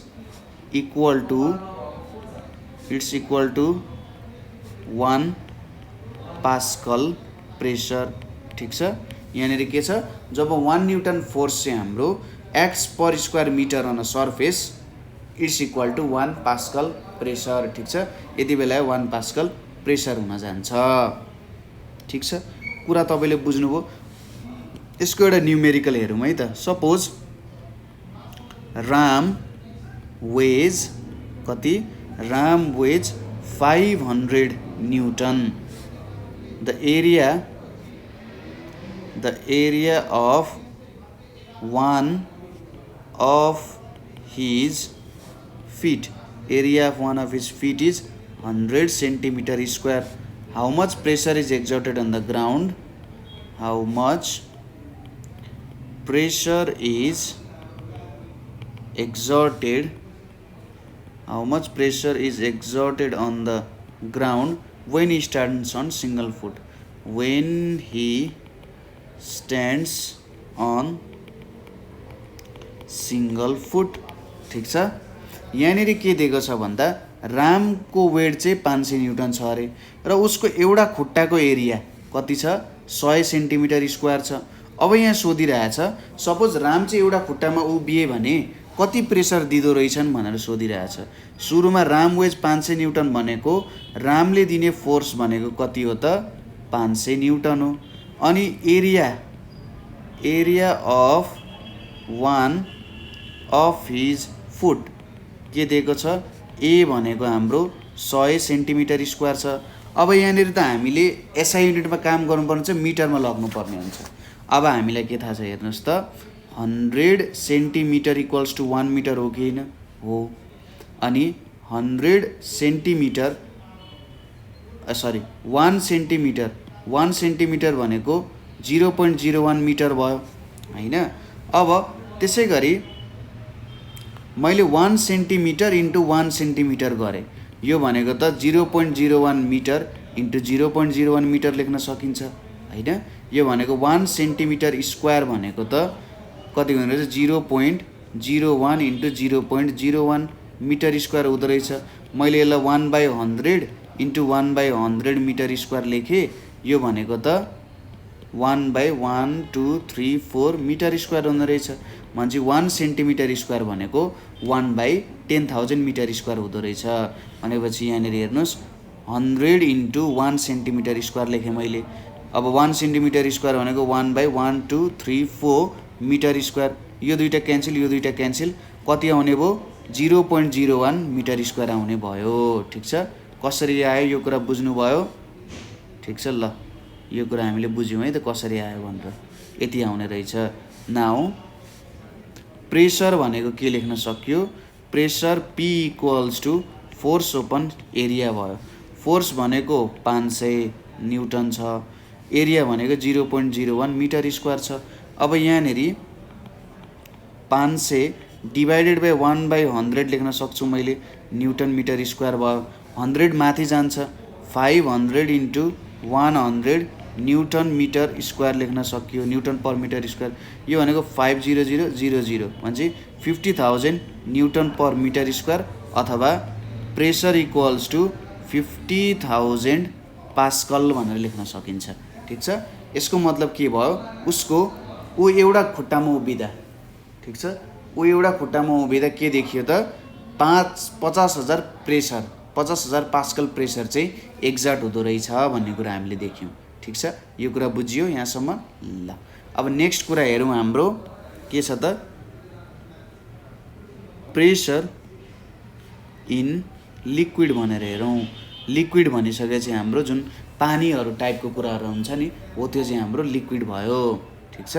equal to 1 pascal pressure. ठिक छ, यहाँनिर के छ, जब 1 न्युटन फोर्स चाहिँ हाम्रो x per square metre on a surface it's equal to 1 pascal pressure. ठिक छ, यति बेला 1 पास्कल प्रेसर हुन जान्छ। ठिक छ, कुरा तपाईँले बुझ्नुभयो। यसको एउटा न्युमेरिकल हेरौँ है त। सपोज राम वेज कति, Ram weighs 500 newton. The area of one of his feet, area of one of his feet is 100 centimeter square. How much pressure is exerted on the ground? How much pressure is exerted? How much pressure is exerted on the ground when he stands on single foot? When he stands on single foot. ठिक छ, यहाँनिर के दिएको छ भन्दा रामको weight चाहिँ 500 newton छ अरे र उसको एउटा खुट्टाको एरिया कति छ, 100 सेन्टिमिटर स्क्वायर छ। अब यहाँ सोधिरहेछ सपोज राम चाहिँ एउटा खुट्टामा उभिए भने कति प्रेसर दिँदो रहेछन् भनेर सोधिरहेछ। सुरुमा राम वेज 500 न्युटन भनेको रामले दिने फोर्स भनेको कति हो त, 500 न्युटन हो। अनि area of one of his foot के दिएको छ, ए भनेको हाम्रो 100 सेन्टिमिटर स्क्वायर छ। अब यहाँनिर त हामीले एसआई युनिटमा काम गर्नुपर्ने छ, मिटरमा लग्नुपर्ने हुन्छ। अब हामीलाई के थाहा छ हेर्नुहोस् त, 100 सेन्टिमिटर इक्वल्स टु 1 मिटर हो कि होइन, हो। अनि 100 सेन्टिमिटर 1 सेन्टिमिटर भनेको 0.01 मिटर भयो होइन। अब त्यसै गरी मैले 1 सेन्टिमिटर इन्टु 1 सेन्टिमिटर गरेँ, यो भनेको त 0.01 मिटर इन्टु 0.01 मिटर लेख्न सकिन्छ होइन। यो भनेको 1 सेन्टिमिटर स्क्वायर भनेको त कति हुँदो रहेछ, 0.01 इन्टु 0.01 मिटर स्क्वायर हुँदो रहेछ। मैले यसलाई 1/100 इन्टु 1/100 मिटर स्क्वायर लेखेँ, यो भनेको त 1/1 2 3 4 मिटर स्क्वायर हुँदो रहेछ। भनेपछि 1 सेन्टिमिटर स्क्वायर भनेको 1/10,000 मिटर स्क्वायर हुँदो रहेछ। भनेपछि यहाँनिर हेर्नुहोस् 100 इन्टु 1 सेन्टिमिटर स्क्वायर लेखेँ मैले। अब 1 सेन्टिमिटर स्क्वायर भनेको 1/1 2 3 4 मिटर स्क्वायर। यो दुईवटा क्यान्सल, यो दुईवटा क्यान्सल, कति आउने भयो, 0.01 मिटर स्क्वायर आउने भयो। ठिक छ, कसरी आयो यो कुरा बुझ्नुभयो। ठिक छ, ल यो कुरा हामीले बुझ्यौँ है त कसरी आयो भनेर, यति आउने रहेछ। नाउ प्रेसर भनेको के लेख्न सक्यो, pressure P equals to force upon area भयो। फोर्स भनेको 500 न्युटन छ, एरिया भनेको 0.01 मिटर स्क्वायर छ। अब यहाँनिर 500 डिभाइडेड बाई 1/100 लेख्न सक्छु मैले, न्युटन मिटर स्क्वायर भयो। 100 माथि जान्छ, 500 इन्टु 100 न्युटन मिटर स्क्वायर लेख्न सकियो, न्युटन पर मिटर स्क्वायर। यो भनेको 50000 भनेपछि 50,000 न्युटन पर मिटर स्क्वायर, अथवा प्रेसर इक्वल्स टु 50,000 पास्कल भनेर लेख्न सकिन्छ। ठिक छ, यसको मतलब के भयो, ऊ एउटा खुट्टामा उभिँदा, ठिक छ, ऊ एउटा खुट्टामा उभिँदा के देखियो त, 50,000 प्रेसर 50,000 पास्कल प्रेसर चाहिँ एक्जर्ट हुँदो रहेछ भन्ने कुरा हामीले देख्यौँ। ठिक छ, यो कुरा बुझियो यहाँसम्म। ल अब नेक्स्ट कुरा हेरौँ, हाम्रो के छ त, प्रेसर इन लिक्विड भनेर हेरौँ। लिक्विड भनिसकेपछि हाम्रो जुन पानीहरू टाइपको कुराहरू हुन्छ नि, हो त्यो चाहिँ हाम्रो लिक्विड भयो। ठिक छ,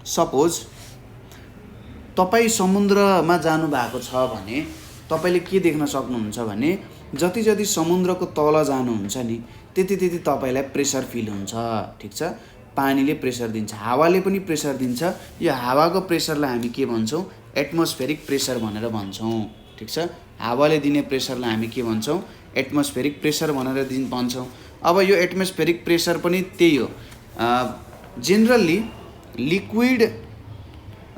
सपोज तपाईँ समुद्रमा जानुभएको छ भने तपाईँले के देख्न सक्नुहुन्छ भने जति जति समुद्रको तल जानुहुन्छ नि त्यति तपाईँलाई प्रेसर फिल हुन्छ। ठिक छ, पानीले प्रेसर दिन्छ, हावाले पनि प्रेसर दिन्छ। यो हावाको प्रेसरलाई हामी के भन्छौँ, एटमोस्फेरिक प्रेसर भनेर भन्छौँ। ठिक छ, हावाले दिने प्रेसरलाई हामी के भन्छौँ, एटमोस्फेरिक प्रेसर भनेर भन्छौँ। अब यो एटमोस्फेरिक प्रेसर पनि त्यही हो। जेनरली लिक्विड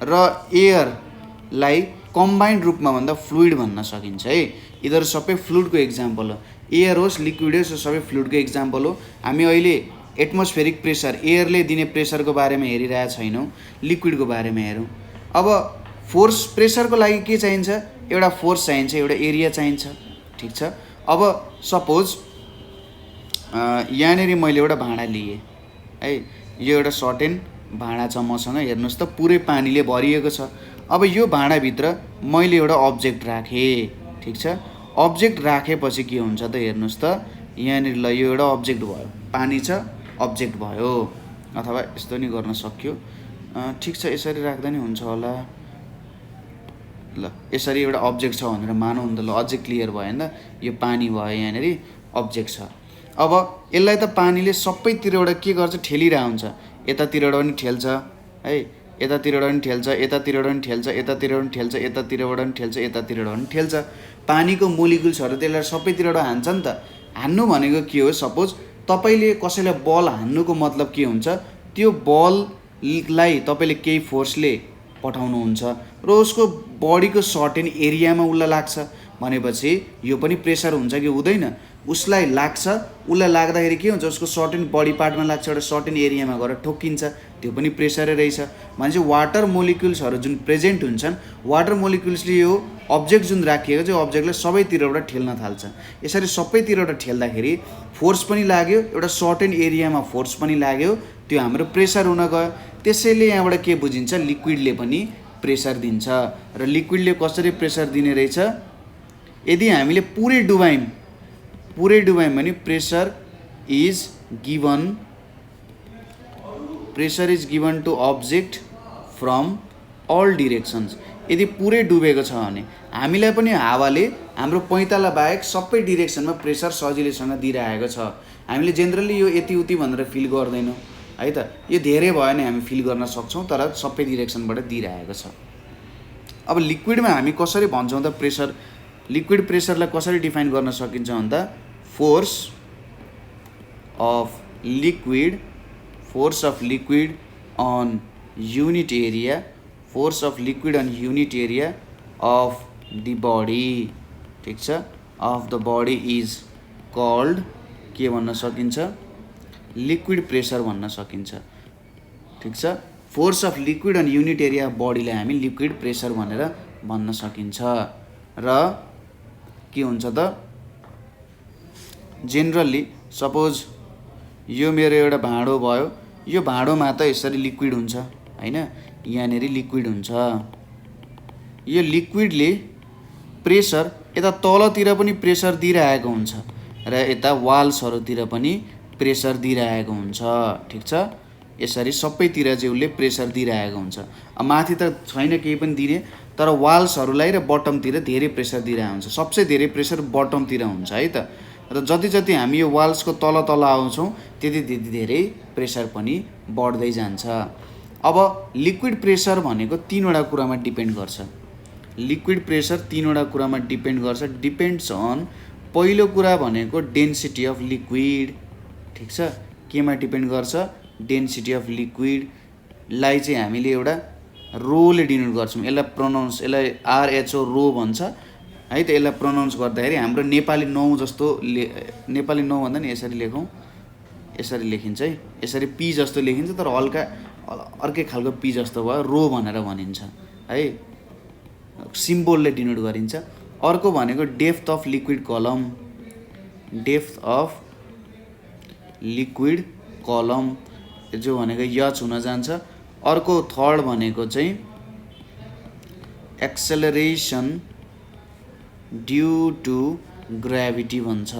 र एयरलाई कम्बाइन्ड रूपमा भन्दा फ्लुइड भन्न सकिन्छ है। यिनीहरू सबै फ्लुइडको एक्जाम्पल हो। एयर होस् लिक्विड होस्, यो सबै फ्लुइडको इक्जाम्पल हो। हामी अहिले एटमोस्फेरिक प्रेसर, एयरले दिने प्रेसरको बारेमा हेरिरहेको छैनौँ, लिक्विडको बारेमा हेरौँ। अब फोर्स, प्रेसरको लागि के चाहिन्छ? एउटा फोर्स चाहिन्छ, एउटा एरिया चाहिन्छ, ठिक छ। अब सपोज यहाँनिर मैले एउटा भाँडा लिएँ है, यो एउटा सर्टेन भाँडा छ मसँग, हेर्नुहोस् त पुरै पानीले भरिएको छ। अब यो भाँडाभित्र मैले एउटा अब्जेक्ट राखेँ, ठिक छ। अब्जेक्ट राखेपछि के हुन्छ त हेर्नुहोस् त, यहाँनिर ल यो एउटा अब्जेक्ट भयो, पानी छ अब्जेक्ट भयो, अथवा यस्तो नि गर्न सक्यो, ठिक छ, यसरी राख्दा नि हुन्छ होला। ल यसरी एउटा अब्जेक्ट छ भनेर मानौँ नि त, ल अझै क्लियर भयो नि त, यो पानी भयो, यहाँनिर अब्जेक्ट छ। अब यसलाई त पानीले सबैतिरबाट के गर्छ? ठेलिरहेको हुन्छ, यतातिरबाट पनि ठेल्छ है, यतातिरबाट पनि ठेल्छ, यतातिरबाट पनि ठेल्छ, यतातिरबाट पनि ठेल्छ, यतातिरबाट पनि ठेल्छ, यतातिरबाट पनि ठेल्छ। पानीको मोलिकुल्सहरू त्यसलाई सबैतिरबाट हान्छ नि त। हान्नु भनेको के हो? सपोज तपाईँले कसैलाई बल हान्नुको मतलब के हुन्छ? त्यो बललाई तपाईँले केही फोर्सले पठाउनुहुन्छ र उसको बडीको सर्टेन एरियामा उसलाई लाग्छ भनेपछि यो पनि प्रेसर हुन्छ कि हुँदैन? उसलाई लाग्छ, उसलाई लाग्दाखेरि के हुन्छ? उसको सर्टेन बडी पार्टमा लाग्छ, एउटा सर्टेन एरियामा गएर ठोक्किन्छ, त्यो पनि प्रेसरै रहेछ। भनेपछि वाटर मोलिकुल्सहरू जुन प्रेजेन्ट हुन्छन्, वाटर मोलिकुल्सले यो अब्जेक्ट जुन राखिएको छ, यो अब्जेक्टलाई सबैतिरबाट ठेल्न थाल्छ। यसरी सबैतिरबाट ठेल्दाखेरि फोर्स पनि लाग्यो, एउटा सर्टेन एरियामा फोर्स पनि लाग्यो, त्यो हाम्रो प्रेसर हुन गयो। त्यसैले यहाँबाट के बुझिन्छ? लिक्विडले पनि प्रेसर दिन्छ। र लिक्विडले कसरी प्रेसर दिने रहेछ? यदि हामीले पुरै डुबायौँ भने pressure is given to object from all directions. यदि पुरै डुबेको छ भने हामीलाई पनि हावाले हाम्रो पैताला बाहेक सबै डिरेक्सनमा प्रेसर सजिलैसँग दिइरहेको छ। हामीले जेनरली यो यति उति भनेर फिल गर्दैनौँ है त, यो धेरै भयो भने हामी फिल गर्न सक्छौँ, तर सबै डिरेक्सनबाट दिइरहेको छ। अब लिक्विडमा हामी कसरी भन्छौँ त प्रेसर? लिक्विड प्रेसरलाई कसरी डिफाइन गर्न सकिन्छ भन्दा force of liquid on unit area, force of liquid on unit area of the body, ठिक छ, of the body is called के भन्न सकिन्छ? लिक्विड प्रेसर भन्न सकिन्छ, ठिक छ। Force of liquid on unit area of बडीलाई हामी लिक्विड प्रेसर भनेर भन्न सकिन्छ। र के हुन्छ त जेनरली सपोज यो मेरो एउटा भाँडो भयो, यो भाँडोमा त यसरी लिक्विड हुन्छ हैन, यहाँनिर लिक्विड हुन्छ। यो लिक्विडले प्रेसर यता तलतिर पनि प्रेसर दिइरहेको हुन्छ र यता वाल्सहरूतिर पनि प्रेसर दिइरहेको हुन्छ, ठिक छ। यसरी सबैतिर चाहिँ उसले प्रेसर दिइरहेको हुन्छ। अब माथि त छैन केही पनि दिने, तर वाल्सहरूलाई र बटमतिर धेरै प्रेसर दिइरहेको हुन्छ। सबसे धेरै प्रेसर बटमतिर हुन्छ है त। र जति जति हामी यो वाल्सको तल आउँछौँ त्यति धेरै प्रेसर पनि बढ्दै जान्छ। अब लिक्विड प्रेसर भनेको तीनवटा कुरामा डिपेन्ड गर्छ। लिक्विड प्रेसर तीनवटा कुरामा डिपेन्ड गर्छ। डिपेन्ड्स अन, पहिलो कुरा भनेको डेन्सिटी अफ लिक्विड, ठिक छ। केमा डिपेन्ड गर्छ? डेन्सिटी अफ लिक्विडलाई चाहिँ हामीले एउटा रोले डिनोट गर्छौँ। यसलाई आरएचओ रो भन्छ है त। यसलाई प्रोनाउन्स गर्दाखेरि हाम्रो नेपाली 9 जस्तो नेपाली 9 भन्दा नि यसरी लेखौँ, यसरी लेखिन्छ है, यसरी पी जस्तो लेखिन्छ, तर हल्का अर्कै खालको पी जस्तो भयो, रो भनेर भनिन्छ है, सिम्बोलले डिनोट गरिन्छ। अर्को भनेको डेप्थ अफ लिक्विड कलम, डेप्थ अफ लिक्विड कलम जो भनेको यच हुन जान्छ। अर्को थर्ड भनेको चाहिँ एक्सेलरेसन ड्यू टु ग्राभिटी भन्छ।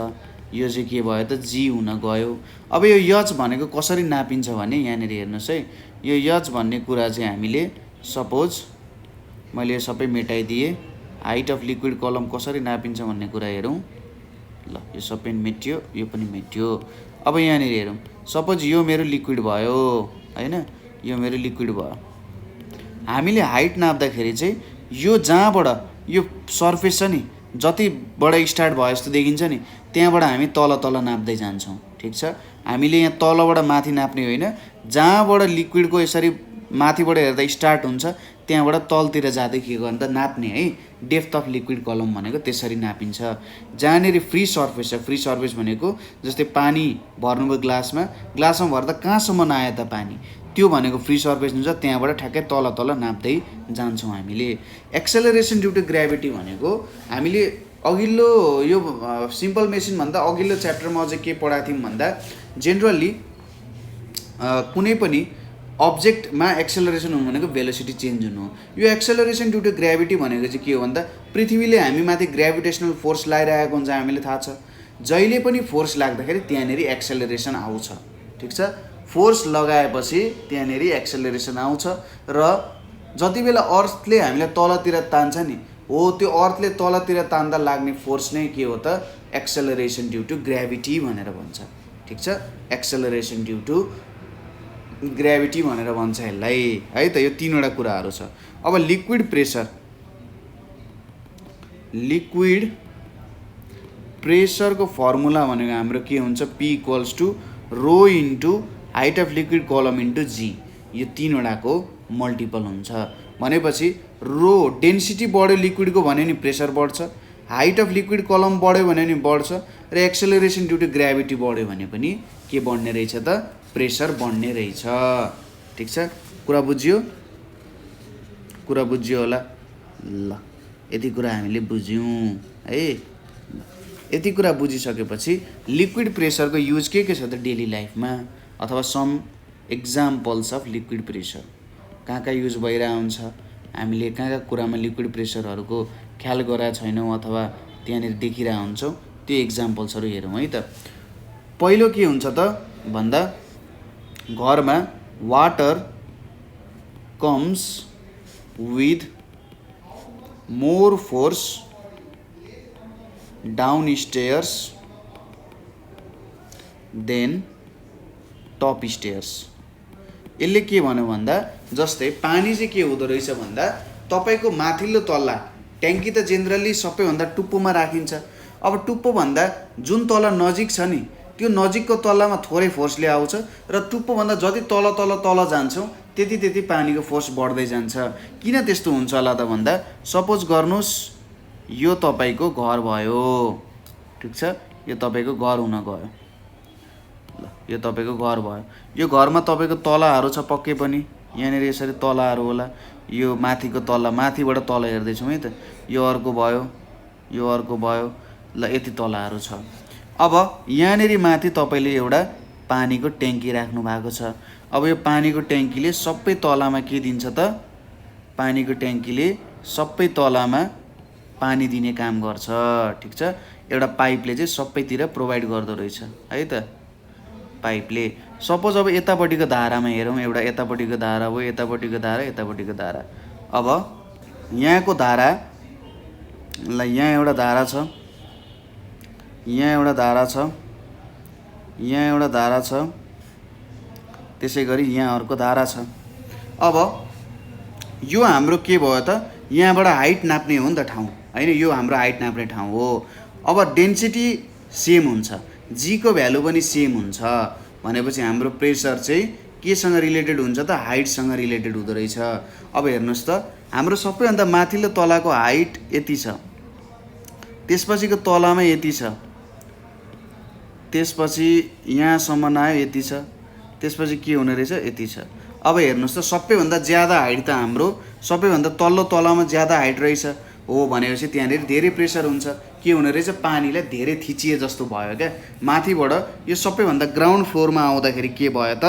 यो चाहिँ के भयो त? जी हुन गयो। अब यो यच भनेको कसरी नापिन्छ भने यहाँनिर हेर्नुहोस् है, यो यच भन्ने कुरा चाहिँ हामीले सपोज मैले यो सबै मेटाइदिएँ। हाइट अफ लिक्विड कलम कसरी नापिन्छ भन्ने कुरा हेरौँ। ल यो सबै मेट्यो, यो पनि मेट्यो। अब यहाँनिर हेरौँ, सपोज यो मेरो लिक्विड भयो हैन, यो मेरो लिक्विड भयो। हामीले हाइट नाप्दाखेरि चाहिँ यो जहाँबाट यो सर्फेस छ नि, जतिबाट स्टार्ट भयो जस्तो देखिन्छ नि, त्यहाँबाट हामी तल नाप्दै जान्छौँ, ठिक छ। हामीले यहाँ तलबाट माथि नाप्ने होइन, जहाँबाट लिक्विडको यसरी माथिबाट हेर्दा स्टार्ट हुन्छ, त्यहाँबाट तलतिर जाँदै के गर्ने त नाप्ने है। डेप्थ अफ लिक्विड कलम भनेको त्यसरी नापिन्छ। जहाँनिर फ्री सर्फेस छ, फ्री सर्फेस भनेको जस्तै पानी भर्नुभयो ग्लासमा भर्दा कहाँसम्म नआयो त पानी, त्यो भनेको फ्री सर्फेस हुन्छ। त्यहाँबाट ठ्याक्कै तल तल नाप्दै जान्छौँ हामीले। एक्सेलरेसन ड्यु टु ग्राभिटी भनेको हामीले अघिल्लो यो सिम्पल मेसिनभन्दा अघिल्लो च्याप्टरमा अझै के पढाएको थियौँ भन्दा जेनरली कुनै पनि अब्जेक्टमा एक्सेलरेसन हुनु भनेको भेलोसिटी चेन्ज हुनु हो। यो एक्सेलरेसन ड्यु टु ग्राभिटी भनेको चाहिँ के हो भन्दा पृथ्वीले हामी माथि ग्राभिटेसनल फोर्स लगाइरहेको हुन्छ, हामीले थाहा छ। जहिले पनि फोर्स लाग्दाखेरि त्यहाँनिर एक्सेलरेसन आउँछ, ठिक छ। फोर्स लगाएपछि त्यहाँनिर एक्सेलरेसन आउँछ र जति बेला अर्थले हामीलाई तलतिर तान्छ नि हो, त्यो अर्थले तलतिर तान्दा लाग्ने फोर्स नै के हो त एक्सेलरेसन ड्यु टु ग्राभिटी भनेर भन्छ, ठिक छ। एक्सेलरेसन ड्यु टु ग्राभिटी भनेर भन्छ यसलाई है त। यो तीनवटा कुराहरू छ। अब लिक्विड प्रेसर, लिक्विड प्रेसरको फर्मुला भनेको हाम्रो के हुन्छ, P = rho into height of liquid column into g. यो तीनवटाको मल्टिपल हुन्छ भनेपछि रो डेन्सिटी बढ्यो लिक्विडको भने नि प्रेसर बढ्छ, हाइट अफ लिक्विड कलम बढ्यो भने नि बढ्छ, र एक्सेलरेसन ड्यु टु ग्राभिटी बढ्यो भने पनि के बढ्ने रहेछ त प्रेसर बढ्ने रहेछ, ठिक छ। कुरा बुझ्यो, कुरा बुझ्यो होला। ल यति कुरा हामीले बुझ्यौँ है। यति कुरा बुझिसकेपछि लिक्विड प्रेसरको युज के छ त डेली लाइफमा, अथवा some examples of liquid pressure कहाँ कहाँ युज भइरहेको हुन्छ, हामीले कहाँ कहाँ कुरामा लिक्विड प्रेसरहरूको ख्याल गरेका छैनौँ अथवा त्यहाँनिर देखिरहेको हुन्छौँ, त्यो एक्जाम्पल्सहरू हेरौँ है त। पहिलो के हुन्छ त भन्दा घरमा water comes with more force downstairs than top stairs. यसले के भन्यो भन्दा जस्तै पानी चाहिँ के हुँदो रहेछ भन्दा तपाईँको माथिल्लो तल्ला ट्याङ्की त जेनरली सबैभन्दा टुप्पोमा राखिन्छ। अब टुप्पोभन्दा जुन तल नजिक छ नि त्यो नजिकको तल्लामा थोरै फोर्सले आउँछ र टुप्पोभन्दा जति तल तल तल जान्छौँ त्यति त्यति पानीको फोर्स बढ्दै जान्छ। किन त्यस्तो हुन्छ होला त भन्दा सपोज गर्नुहोस् यो तपाईँको घर भयो, ठिक छ। यो तपाईँको घर हुन गयो, ल यो तपाईँको घर भयो। यो घरमा तपाईँको तलाहरू छ पक्कै पनि, यहाँनिर यसरी तलाहरू होला। यो माथिको तला, माथिबाट तल हेर्दैछौँ है त। यो अर्को भयो, यो अर्को भयो, ल यति तलाहरू छ। अब यहाँनिर माथि तपाईँले एउटा पानीको ट्याङ्की राख्नु भएको छ। अब यो पानीको ट्याङ्कीले सबै तलामा के दिन्छ त, पानीको ट्याङ्कीले सबै तलामा पानी दिने काम गर्छ, ठिक छ। एउटा पाइपले चाहिँ सबैतिर प्रोभाइड गर्दो रहेछ है त, पाइपले। सपोज अब यतापट्टिको धारामा हेरौँ, एउटा यतापट्टिको धारा हो, यतापट्टिको धारा, यतापट्टिको धारा। अब यहाँको धारा, ल यहाँ एउटा धारा छ, यहाँ एउटा धारा छ, यहाँ एउटा धारा छ, त्यसै गरी यहाँ अर्को धारा छ। अब यो हाम्रो के भयो त, यहाँबाट हाइट नाप्ने हो नि त ठाउँ हैन, यो हाम्रो हाइट नाप्ने ठाउँ हो। अब डेन्सिटी सेम हुन्छ, जी को भ्यालु पनि सेम हुन्छ भनेपछि हाम्रो प्रेसर चाहिँ केसँग रिलेटेड हुन्छ त हाइटसँग रिलेटेड हुँदो रहेछ। अब हेर्नुहोस् त हाम्रो सबैभन्दा माथिल्लो तलाको हाइट यति छ, त्यसपछिको तलामा यति छ, त्यसपछि यहाँसम्म आयो यति छ, त्यसपछि के हुने रहेछ यति छ। अब हेर्नुहोस् त सबैभन्दा ज्यादा हाइट त हाम्रो सबैभन्दा तल्लो तलामा ज्यादा हाइट रहेछ हो भनेपछि त्यहाँनिर धेरै प्रेसर हुन्छ। के हुने रहेछ, पानीलाई धेरै थिचिए जस्तो भयो क्या। माथिबाट यो सबैभन्दा ग्राउन्ड फ्लोरमा आउँदाखेरि के भयो त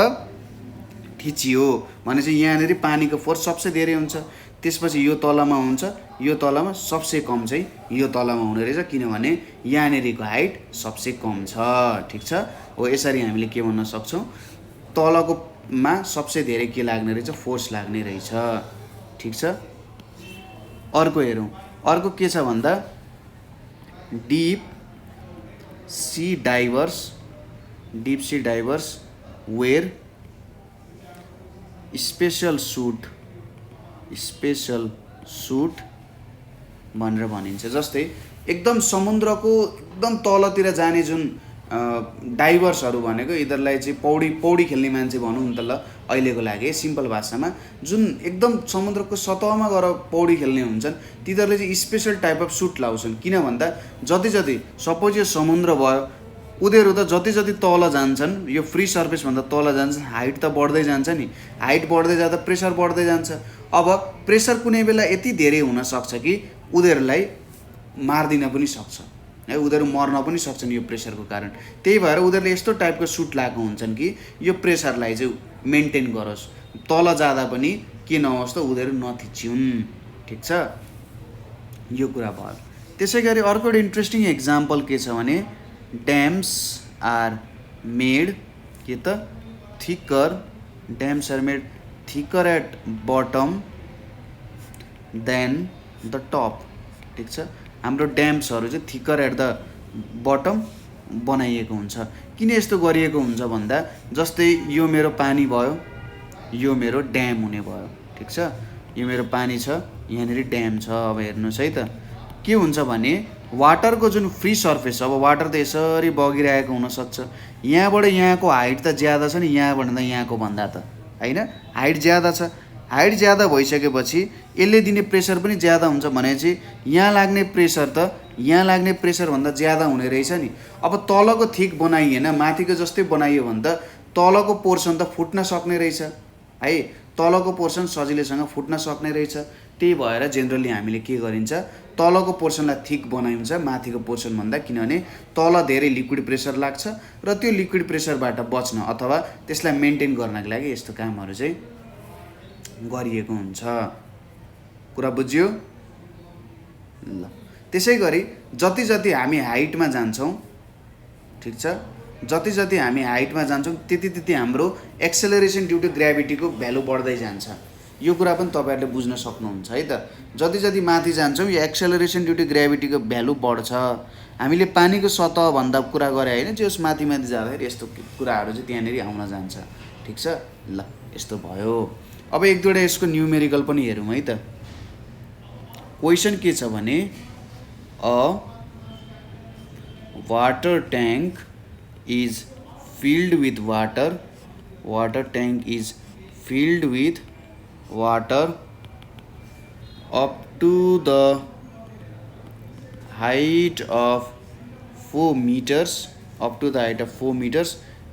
थिचियो भनेपछि यहाँनिर पानीको फोर्स सबसे धेरै हुन्छ। त्यसपछि यो तलामा हुन्छ, यो तलामा सबसे कम चाहिँ यो तलामा हुने रहेछ किनभने यहाँनिरको हाइट सबसे कम छ, ठिक छ। हो यसरी हामीले के भन्न सक्छौँ, तलकोमा सबसे धेरै के लाग्ने रहेछ, फोर्स लाग्ने रहेछ, ठिक छ। अर्को हेरौँ, अर्को के छ भन्दा deep sea divers wear special suit भनेर भनिन्छ। जस्तै एकदम समुद्रको एकदम तलतिर जाने जुन डाइभर्सहरू भनेको यिनीहरूलाई चाहिँ पौडी खेल्ने मान्छे भनौँ न त ल अहिलेको लागि सिम्पल भाषामा, जुन एकदम समुद्रको सतहमा गएर पौडी खेल्ने हुन्छन् तिनीहरूले चाहिँ स्पेसल टाइप अफ सुट लाउँछन्। किन भन्दा जति सपोज यो समुद्र भयो, उनीहरू त जति तल जान्छन्, यो फ्री सर्फेसभन्दा तल जान्छन्, हाइट त बढ्दै जान्छ नि, हाइट बढ्दै जाँदा प्रेसर बढ्दै जान्छ। अब प्रेसर कुनै बेला यति धेरै हुनसक्छ कि उनीहरूलाई मारिदिन पनि सक्छ है, उनीहरू मर्न पनि सक्छन् यो प्रेसरको कारण। त्यही भएर उनीहरूले यस्तो टाइपको सुट लगाएको हुन्छन् कि यो प्रेसरलाई चाहिँ मेन्टेन गरोस्, तल जाँदा पनि के नहोस् त उनीहरू नथिचिउन्। ठिक छ, यो कुरा भयो। त्यसै गरी अर्को एउटा इन्ट्रेस्टिङ एक्जाम्पल के छ भने ड्याम्स आर मेड के त dams are made thicker at bottom than the top. ठिक छ, हाम्रो ड्याम्सहरू चाहिँ थिकर एट द बटम बनाइएको हुन्छ। किन यस्तो गरिएको हुन्छ भन्दा जस्तै यो मेरो पानी भयो, यो मेरो ड्याम हुने भयो। ठिक छ, यो मेरो पानी छ, यहाँनिर ड्याम छ। अब हेर्नुहोस् है त के हुन्छ भने वाटरको जुन फ्री सर्फेस, अब वाटर त यसरी बगिरहेको हुनसक्छ, यहाँबाट यहाँको हाइट त ज्यादा छ नि यहाँबाट त यहाँको भन्दा त होइन, हाइट ज्यादा छ। हाइट ज्यादा भइसकेपछि यसले दिने प्रेसर पनि ज्यादा हुन्छ भनेपछि यहाँ लाग्ने प्रेसर त यहाँ लाग्ने प्रेसरभन्दा ज्यादा हुने रहेछ नि। अब तलको थिक बनाइएन, माथिको जस्तै बनाइयो भने त तलको पोर्सन त फुट्न सक्ने रहेछ है, तलको पोर्सन सजिलैसँग फुट्न सक्ने रहेछ। त्यही भएर जेनरली हामीले के गरिन्छ, तलको पोर्सनलाई थिक बनाइन्छ माथिको पोर्सनभन्दा, किनभने तल धेरै लिक्विड प्रेसर लाग्छ र त्यो लिक्विड प्रेसरबाट बच्न अथवा त्यसलाई मेन्टेन गर्नको लागि यस्तो कामहरू चाहिँ गरिएको हुन्छ। कुरा बुझ्यो ल। त्यसै गरी जति हामी हाइटमा जान्छौँ, ठिक छ, जति हामी हाइटमा जान्छौँ त्यति हाम्रो एक्सेलरेसन ड्यु टु ग्राभिटीको भ्यालु बढ्दै जान्छ। यो कुरा पनि तपाईँहरूले बुझ्न सक्नुहुन्छ है त। जति माथि जान्छौँ यो एक्सेलरेसन ड्यु टु ग्राभिटीको भ्यालु बढ्छ। हामीले पानीको सतहभन्दा कुरा गरे होइन, जस माथि जाँदाखेरि यस्तो कुराहरू चाहिँ त्यहाँनिर आउन जान्छ। ठिक छ ल, यस्तो भयो। अब एक दुईवटा यसको न्युमेरिकल पनि हेरौँ है त। क्वेसन के छ भने a water tank is filled with water up to the height of 4 meters,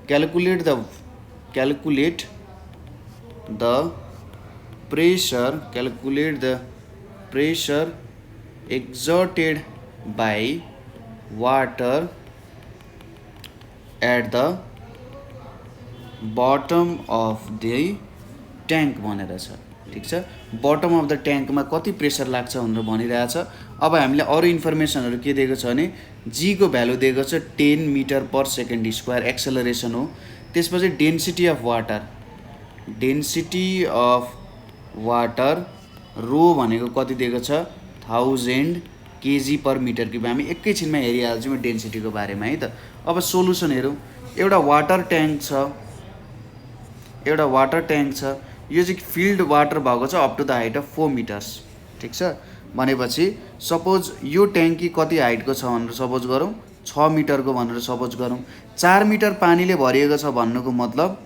calculate the pressure exerted by water at the bottom of the tank भनेर छ। ठिक छ, बटम अफ द ट्याङ्कमा कति प्रेसर लाग्छ भनेर भनिरहेछ। अब हामीले अरू इन्फर्मेसनहरू के दिएको छ भने जीको भ्यालु दिएको छ 10 metre per second square, acceleration हो। त्यसपछि डेन्सिटी अफ वाटर रो भनेको कति दिएको छ 1000 kg पर मिटर क्युब। हामी एकैछिनमा हेरिहाल्छौँ डेन्सिटीको बारेमा है त। अब सोलुसन हेरौँ। एउटा वाटर ट्याङ्क छ, यो चाहिँ फिल्ड वाटर भएको छ up to the height of 4 metres. ठिक छ, भनेपछि सपोज यो ट्याङ्की कति हाइटको छ भनेर सपोज गरौँ, 6 मिटरको भनेर सपोज गरौँ। 4 मिटर पानीले भरिएको छ भन्नुको मतलब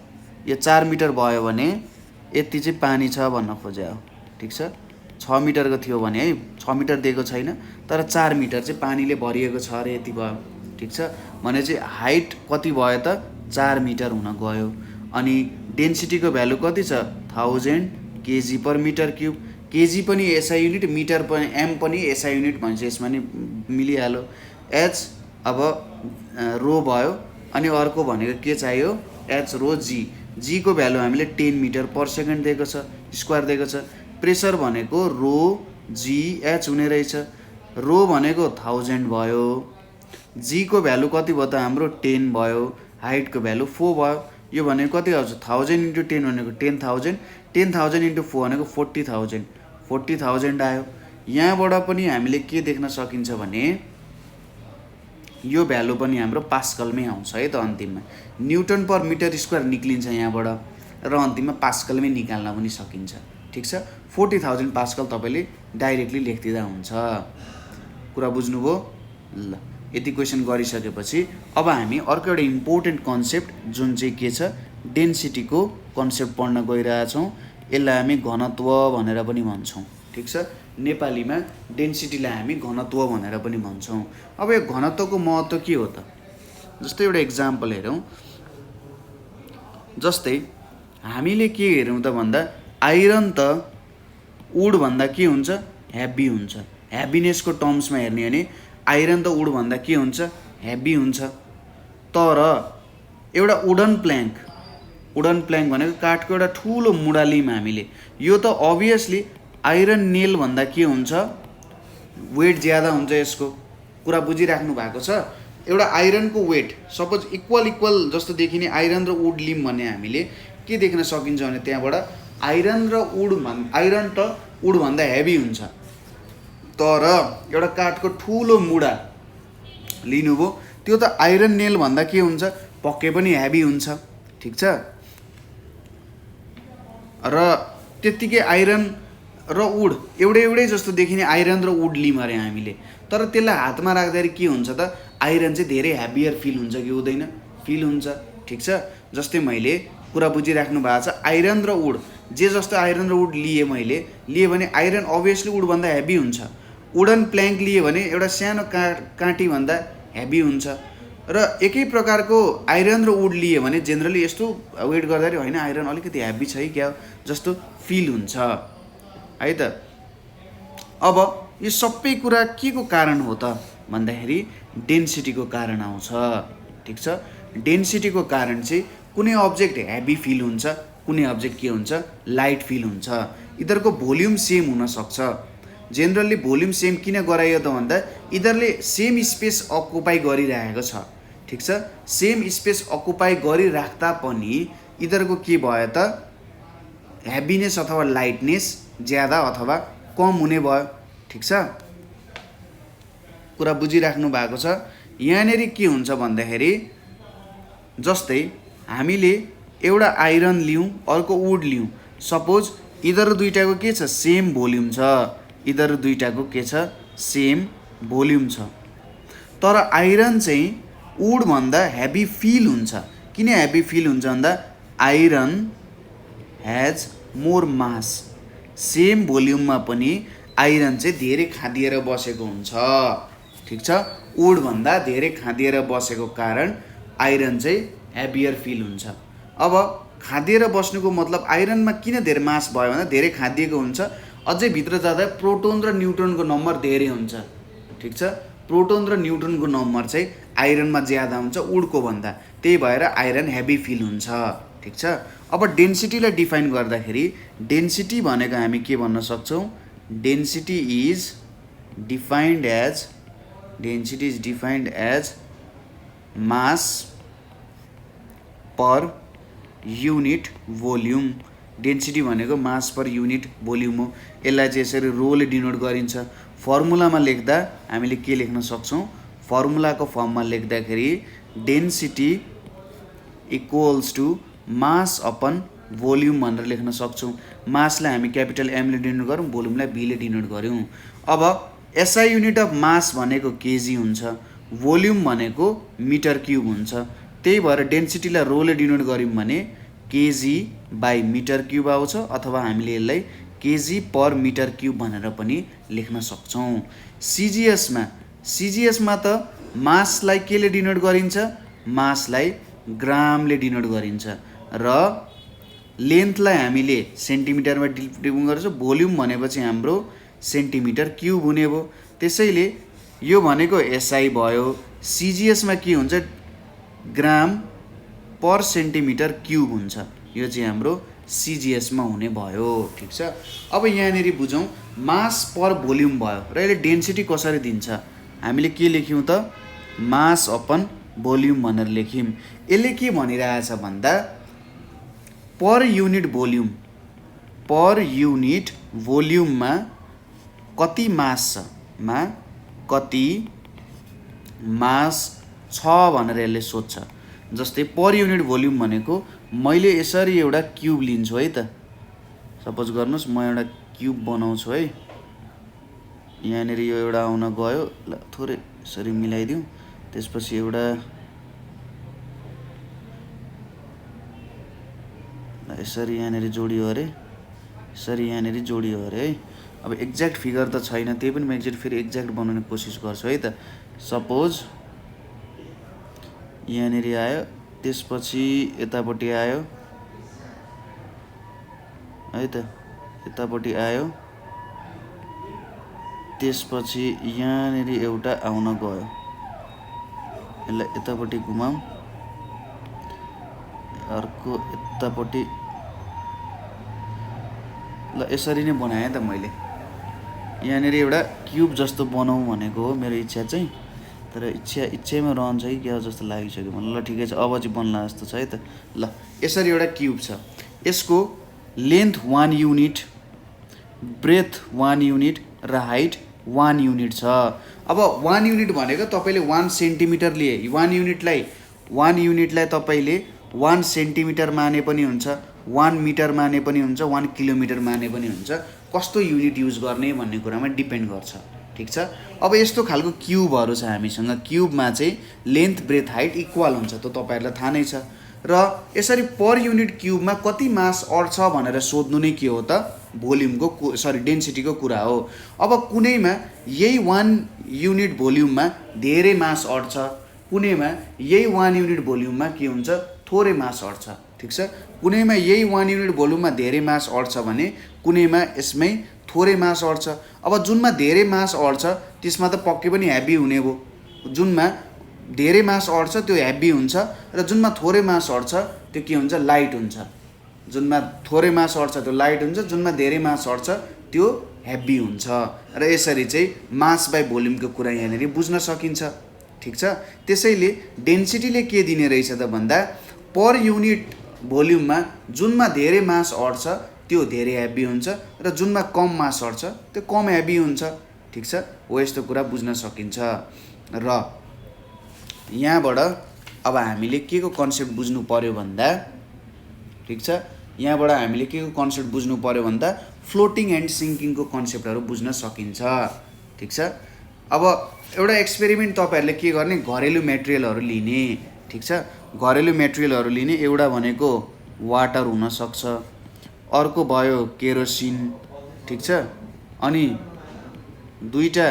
यो 4 मिटर भयो भने यति चाहिँ पानी छ भन्न खोजे हो। ठिक छ, 6 मिटरको थियो भने है, 6 मिटर दिएको छैन तर 4 मिटर चाहिँ पानीले भरिएको छ अरे यति भयो। ठिक छ, भनेपछि हाइट कति भयो त 4 मिटर हुन गयो। अनि डेन्सिटीको भ्यालु कति छ 1000 kg per metre cube. KG पनि एसआई युनिट, मिटर पनि एम पनि एसआई युनिट भन्छ, यसमा नि मिलिहाल्यो। एच अब रो भयो, अनि अर्को भनेको के चाहियो एच रो जी। जीको भ्यालु हामीले 10 मिटर पर सेकेन्ड दिएको छ, स्क्वायर दिएको छ। प्रेसर भनेको रो जी एच हुने रहेछ। रो भनेको 1000 भयो, जीको भ्यालु कति भयो त हाम्रो 10 भयो, हाइटको भ्यालु 4 भयो। यो भनेको कति आउँछ 1000 × 10 भनेको 10,000, 10,000 × 4 भनेको 40,000 आयो। यहाँबाट पनि हामीले के देख्न सकिन्छ भने यो भ्यालु पनि हाम्रो पास्कलमै आउँछ है त। अन्तिममा न्युटन पर मिटर स्क्वायर निक्लिन्छ यहाँबाट र अन्तिममा पास्कलमै निकाल्न पनि सकिन्छ। ठिक छ, 40,000 पास्कल तपाईँले डाइरेक्टली लेखिदिँदा हुन्छ। कुरा बुझ्नुभयो ल। यति क्वेसन गरिसकेपछि अब हामी अर्को एउटा इम्पोर्टेन्ट कन्सेप्ट जुन चाहिँ के छ डेन्सिटीको कन्सेप्ट पढ्न गइरहेछौँ। यसलाई हामी घनत्व भनेर पनि भन्छौँ। ठिक छ, नेपालीमा डेन्सिटीलाई हामी घनत्व भनेर पनि भन्छौँ। अब यो घनत्वको महत्त्व के हो त? जस्तै एउटा इक्जाम्पल हेरौँ। जस्तै हामीले के हेरौँ त भन्दा आइरन त वुड भन्दा के हुन्छ? हेभी हुन्छ। हेभिनेसको टर्म्समा हेर्ने हो भने आइरन त वुड भन्दा के हुन्छ? हेभी हुन्छ। तर एउटा वुडन प्ल्याङ्क भनेको काठको एउटा ठुलो मुढा लियौँ हामीले, यो त अभियसली आइरन नेल भन्दा के हुन्छ? वेट ज्यादा हुन्छ। यसको कुरा बुझिराख्नु भएको छ? एउटा आइरनको वेट सपोज इक्वल जस्तो देखिने आइरन र वुड लियौँ भने हामीले के देख्न सकिन्छ भने त्यहाँबाट आइरन त वुड भन्दा हेभी हुन्छ। तर एउटा काठको ठुलो मुढा लिनुभयो, त्यो त आइरन नेल भन्दा के हुन्छ? पक्कै पनि हेभी हुन्छ। ठिक छ, र त्यत्तिकै आइरन र वुड एउटै जस्तो देखिने आइरन र वुड लियौँ अरे हामीले, तर त्यसलाई हातमा राख्दाखेरि के हुन्छ त? आइरन चाहिँ धेरै हेभियर फिल हुन्छ कि हुँदैन? फिल हुन्छ। ठिक छ, जस्तै मैले कुरा बुझिराख्नु भएको छ, आइरन र वुड जे जस्तो आइरन र वुड लिएँ भने आइरन अभियसली वुडभन्दा हेभी हुन्छ। वुडन प्ल्याङ्क लिएँ भने एउटा सानो काँटीभन्दा हेभी हुन्छ। र एकै प्रकारको आइरन र वुड लिएँ भने जेनरली यस्तो वेट गर्दाखेरि होइन आइरन अलिकति हेभी छ है क्या जस्तो फिल हुन्छ है त। अब यो सबै कुरा के को कारण हो त भन्दाखेरि डेन्सिटीको कारण आउँछ। ठिक छ, डेन्सिटीको कारण चाहिँ कुनै अब्जेक्ट हेभी फिल हुन्छ, कुनै अब्जेक्ट के हुन्छ? लाइट फिल हुन्छ। यिनीहरूको भोल्युम सेम हुनसक्छ। जेनरली भोल्युम सेम किन गराइयो त भन्दा यिनीहरूले सेम स्पेस अकुपाई गरिरहेको छ। ठिक छ, सेम स्पेस अकुपाई गरिराख्दा पनि यिनीहरूको के भयो त? हेभिनेस अथवा लाइटनेस ज्यादा अथवा कम हुने भयो। ठिक छ, कुरा बुझिराख्नु भएको छ? यहाँनिर के हुन्छ भन्दाखेरि जस्तै हामीले एउटा आइरन लियौँ, अर्को वुड लियौँ, सपोज यिनीहरू दुईटाको के छ? सेम भोल्युम छ। यिनीहरू दुईटाको के छ? सेम भोल्युम छ। तर आइरन चाहिँ वुडभन्दा हेभी फिल हुन्छ। किन हेभी फिल हुन्छ भन्दा iron has more mass. Same भोल्युममा पनि आइरन चाहिँ धेरै खादिएर बसेको हुन्छ। ठिक छ, वुडभन्दा धेरै खादिएर बसेको कारण आइरन चाहिँ हेभियर फिल हुन्छ। अब खादिएर बस्नुको मतलब आइरनमा किन धेरै मास भयो भन्दा धेरै खादिएको हुन्छ, अझै भित्र जाँदा प्रोटोन र न्युट्रोनको नम्बर धेरै हुन्छ। ठिक छ, प्रोटोन र न्युट्रोनको नम्बर चाहिँ आइरनमा ज्यादा हुन्छ वुडको भन्दा, त्यही भएर आइरन हेभी फिल हुन्छ। ठिक छ, अब डेन्सिटीलाई डिफाइन गर्दाखेरि डेन्सिटी भनेको हामी के भन्न सक्छौँ? Density is defined as mass per unit volume. Density भनेको मास पर युनिट भोल्युम हो। यसलाई चाहिँ यसरी रोले डिनोट गरिन्छ। फर्मुलामा लेख्दा हामीले के लेख्न सक्छौँ? फर्मुलाको फर्ममा लेख्दाखेरि density equals to mass upon volume भनेर लेख्न सक्छौँ। मासलाई हामी क्यापिटल एमले डिनोट गऱ्यौँ, भोल्युमलाई बीले डिनोट गऱ्यौँ। अब एसआई युनिट अफ मास भनेको केजी हुन्छ, भोल्युम भनेको मिटर क्युब हुन्छ। त्यही भएर डेन्सिटीलाई रोले डिनोट गऱ्यौँ भने केजी बाई मिटर क्युब आउँछ, अथवा हामीले यसलाई केजी पर मिटर क्युब भनेर पनि लेख्न सक्छौँ। सिजिएसमा त मासलाई केले डिनोट गरिन्छ? मासलाई ग्रामले डिनोट गरिन्छ, र लेन्थलाई हामीले सेन्टिमिटरमा डिनोट गर्छौँ। भोल्युम भनेपछि हाम्रो सेन्टिमिटर क्युब हुने भयो। त्यसैले यो भनेको एसआई भयो। सिजिएसमा के हुन्छ? ग्राम पर सेन्टिमिटर क्युब हुन्छ। यो चाहिँ हाम्रो सिजिएसमा हुने भयो। ठिक छ, अब यहाँनिर बुझौँ मास पर भोल्युम भयो र यसले डेन्सिटी कसरी दिन्छ? हामीले के लेख्यौँ त? मास अपन भोल्युम भनेर लेख्यौँ। यसले के भनिरहेछ भन्दा पर युनिट भोल्युममा कति मास छ, कति मास छ भनेर यसले सोध्छ। जस्तै पर युनिट भोल्युम भनेको मैले यसरी एउटा क्युब लिन्छु है त। सपोज गर्नुहोस् म एउटा क्युब बनाउँछु है। यहाँनिर यो एउटा आउन गयो, ल थोरै यसरी मिलाइदिउँ। त्यसपछि एउटा यसरी यहाँनिर जोडियो अरे, यसरी यहाँनिर जोडियो अरे है। अब एक्ज्याक्ट फिगर त छैन, त्यही पनि म एकचोटि फेरि एक्ज्याक्ट बनाउने कोसिस गर्छु है त। सपोज यहाँनिर आयो, त्यसपछि यतापट्टि आयो है त, यतापट्टि आयो, त्यसपछि यहाँनिर एउटा आउन गयो, यसलाई यतापट्टि घुमाऊँ, अर्को यतापट्टि, ल यसरी नै बनाएँ त मैले। यहाँनिर एउटा क्युब जस्तो बनाऊँ भनेको हो मेरो इच्छा चाहिँ, तर इच्छामा रहन्छ कि क्या जस्तो लागिसक्यो मलाई। ल ठिकै छ, अब चाहिँ बन्ला जस्तो छ है त। ल यसरी एउटा क्युब छ, यसको लेन्थ 1 युनिट, ब्रेथ 1 युनिट र हाइट 1 युनिट छ। अब 1 युनिट भनेको तपाईँले 1 सेन्टिमिटर लिए, 1 युनिटलाई तपाईँले 1 सेन्टिमिटर माने पनि हुन्छ, 1 मिटर माने पनि हुन्छ, 1 किलोमिटर माने पनि हुन्छ। कस्तो युनिट युज गर्ने भन्ने कुरामा डिपेन्ड गर्छ, ठिक छ। अब यस्तो खालको क्युबहरू छ हामीसँग, क्युबमा चाहिँ लेन्थ ब्रेथ हाइट इक्वल हुन्छ, त तपाईँहरूलाई थाहा नै छ। र यसरी पर युनिट क्युबमा कति मास अट्छ भनेर सोध्नु नै के हो त, भोल्युमको डेन्सिटीको कुरा हो। अब कुनैमा यही 1 युनिट भोल्युममा धेरै मास अट्छ, कुनैमा यही 1 युनिट भोल्युममा के हुन्छ, थोरै मास अट्छ, ठिक छ। कुनैमा यही 1 युनिट भोल्युममा धेरै मास अट्छ भने कुनैमा यसमै थोरै मास अट्छ। अब जुनमा धेरै मास अट्छ त्यसमा त पक्कै पनि हेभी हुने भयो, जुनमा धेरै मास अट्छ त्यो हेभी हुन्छ, र जुनमा थोरै मास अट्छ त्यो के हुन्छ, लाइट हुन्छ। जुनमा थोरै मास अट्छ त्यो लाइट हुन्छ, जुनमा धेरै मास अट्छ त्यो हेभी हुन्छ। र यसरी चाहिँ मास बाई भोल्युमको कुरा यहाँनिर बुझ्न सकिन्छ, ठिक छ। त्यसैले डेन्सिटीले के दिने रहेछ त भन्दा, पर युनिट भोल्युममा जुनमा धेरै मास अट्छ त्यो धेरै हेभी हुन्छ, र जुनमा कम मास अट्छ त्यो कम हेभी हुन्छ, ठिक छ। हो यस्तो कुरा बुझ्न सकिन्छ। र यहाँबाट अब हामीले के को कन्सेप्ट बुझ्नु पर्यो भन्दा, ठिक छ, यहाँबाट हामीले के को कन्सेप्ट बुझ्नु पर्यो भन्दा फ्लोटिङ एन्ड सिङ्किङको कन्सेप्टहरू बुझ्न सकिन्छ, ठिक छ। अब एउटा एक्सपेरिमेन्ट तपाईँहरूले के गर्ने, घरेलु मेटेरियलहरू लिने, ठिक छ। घरेलु मेटेरियलहरू लिने, एउटा भनेको वाटर हुनसक्छ, अर्को भयो केरोसिन, ठिक छ, अनि दुईवटा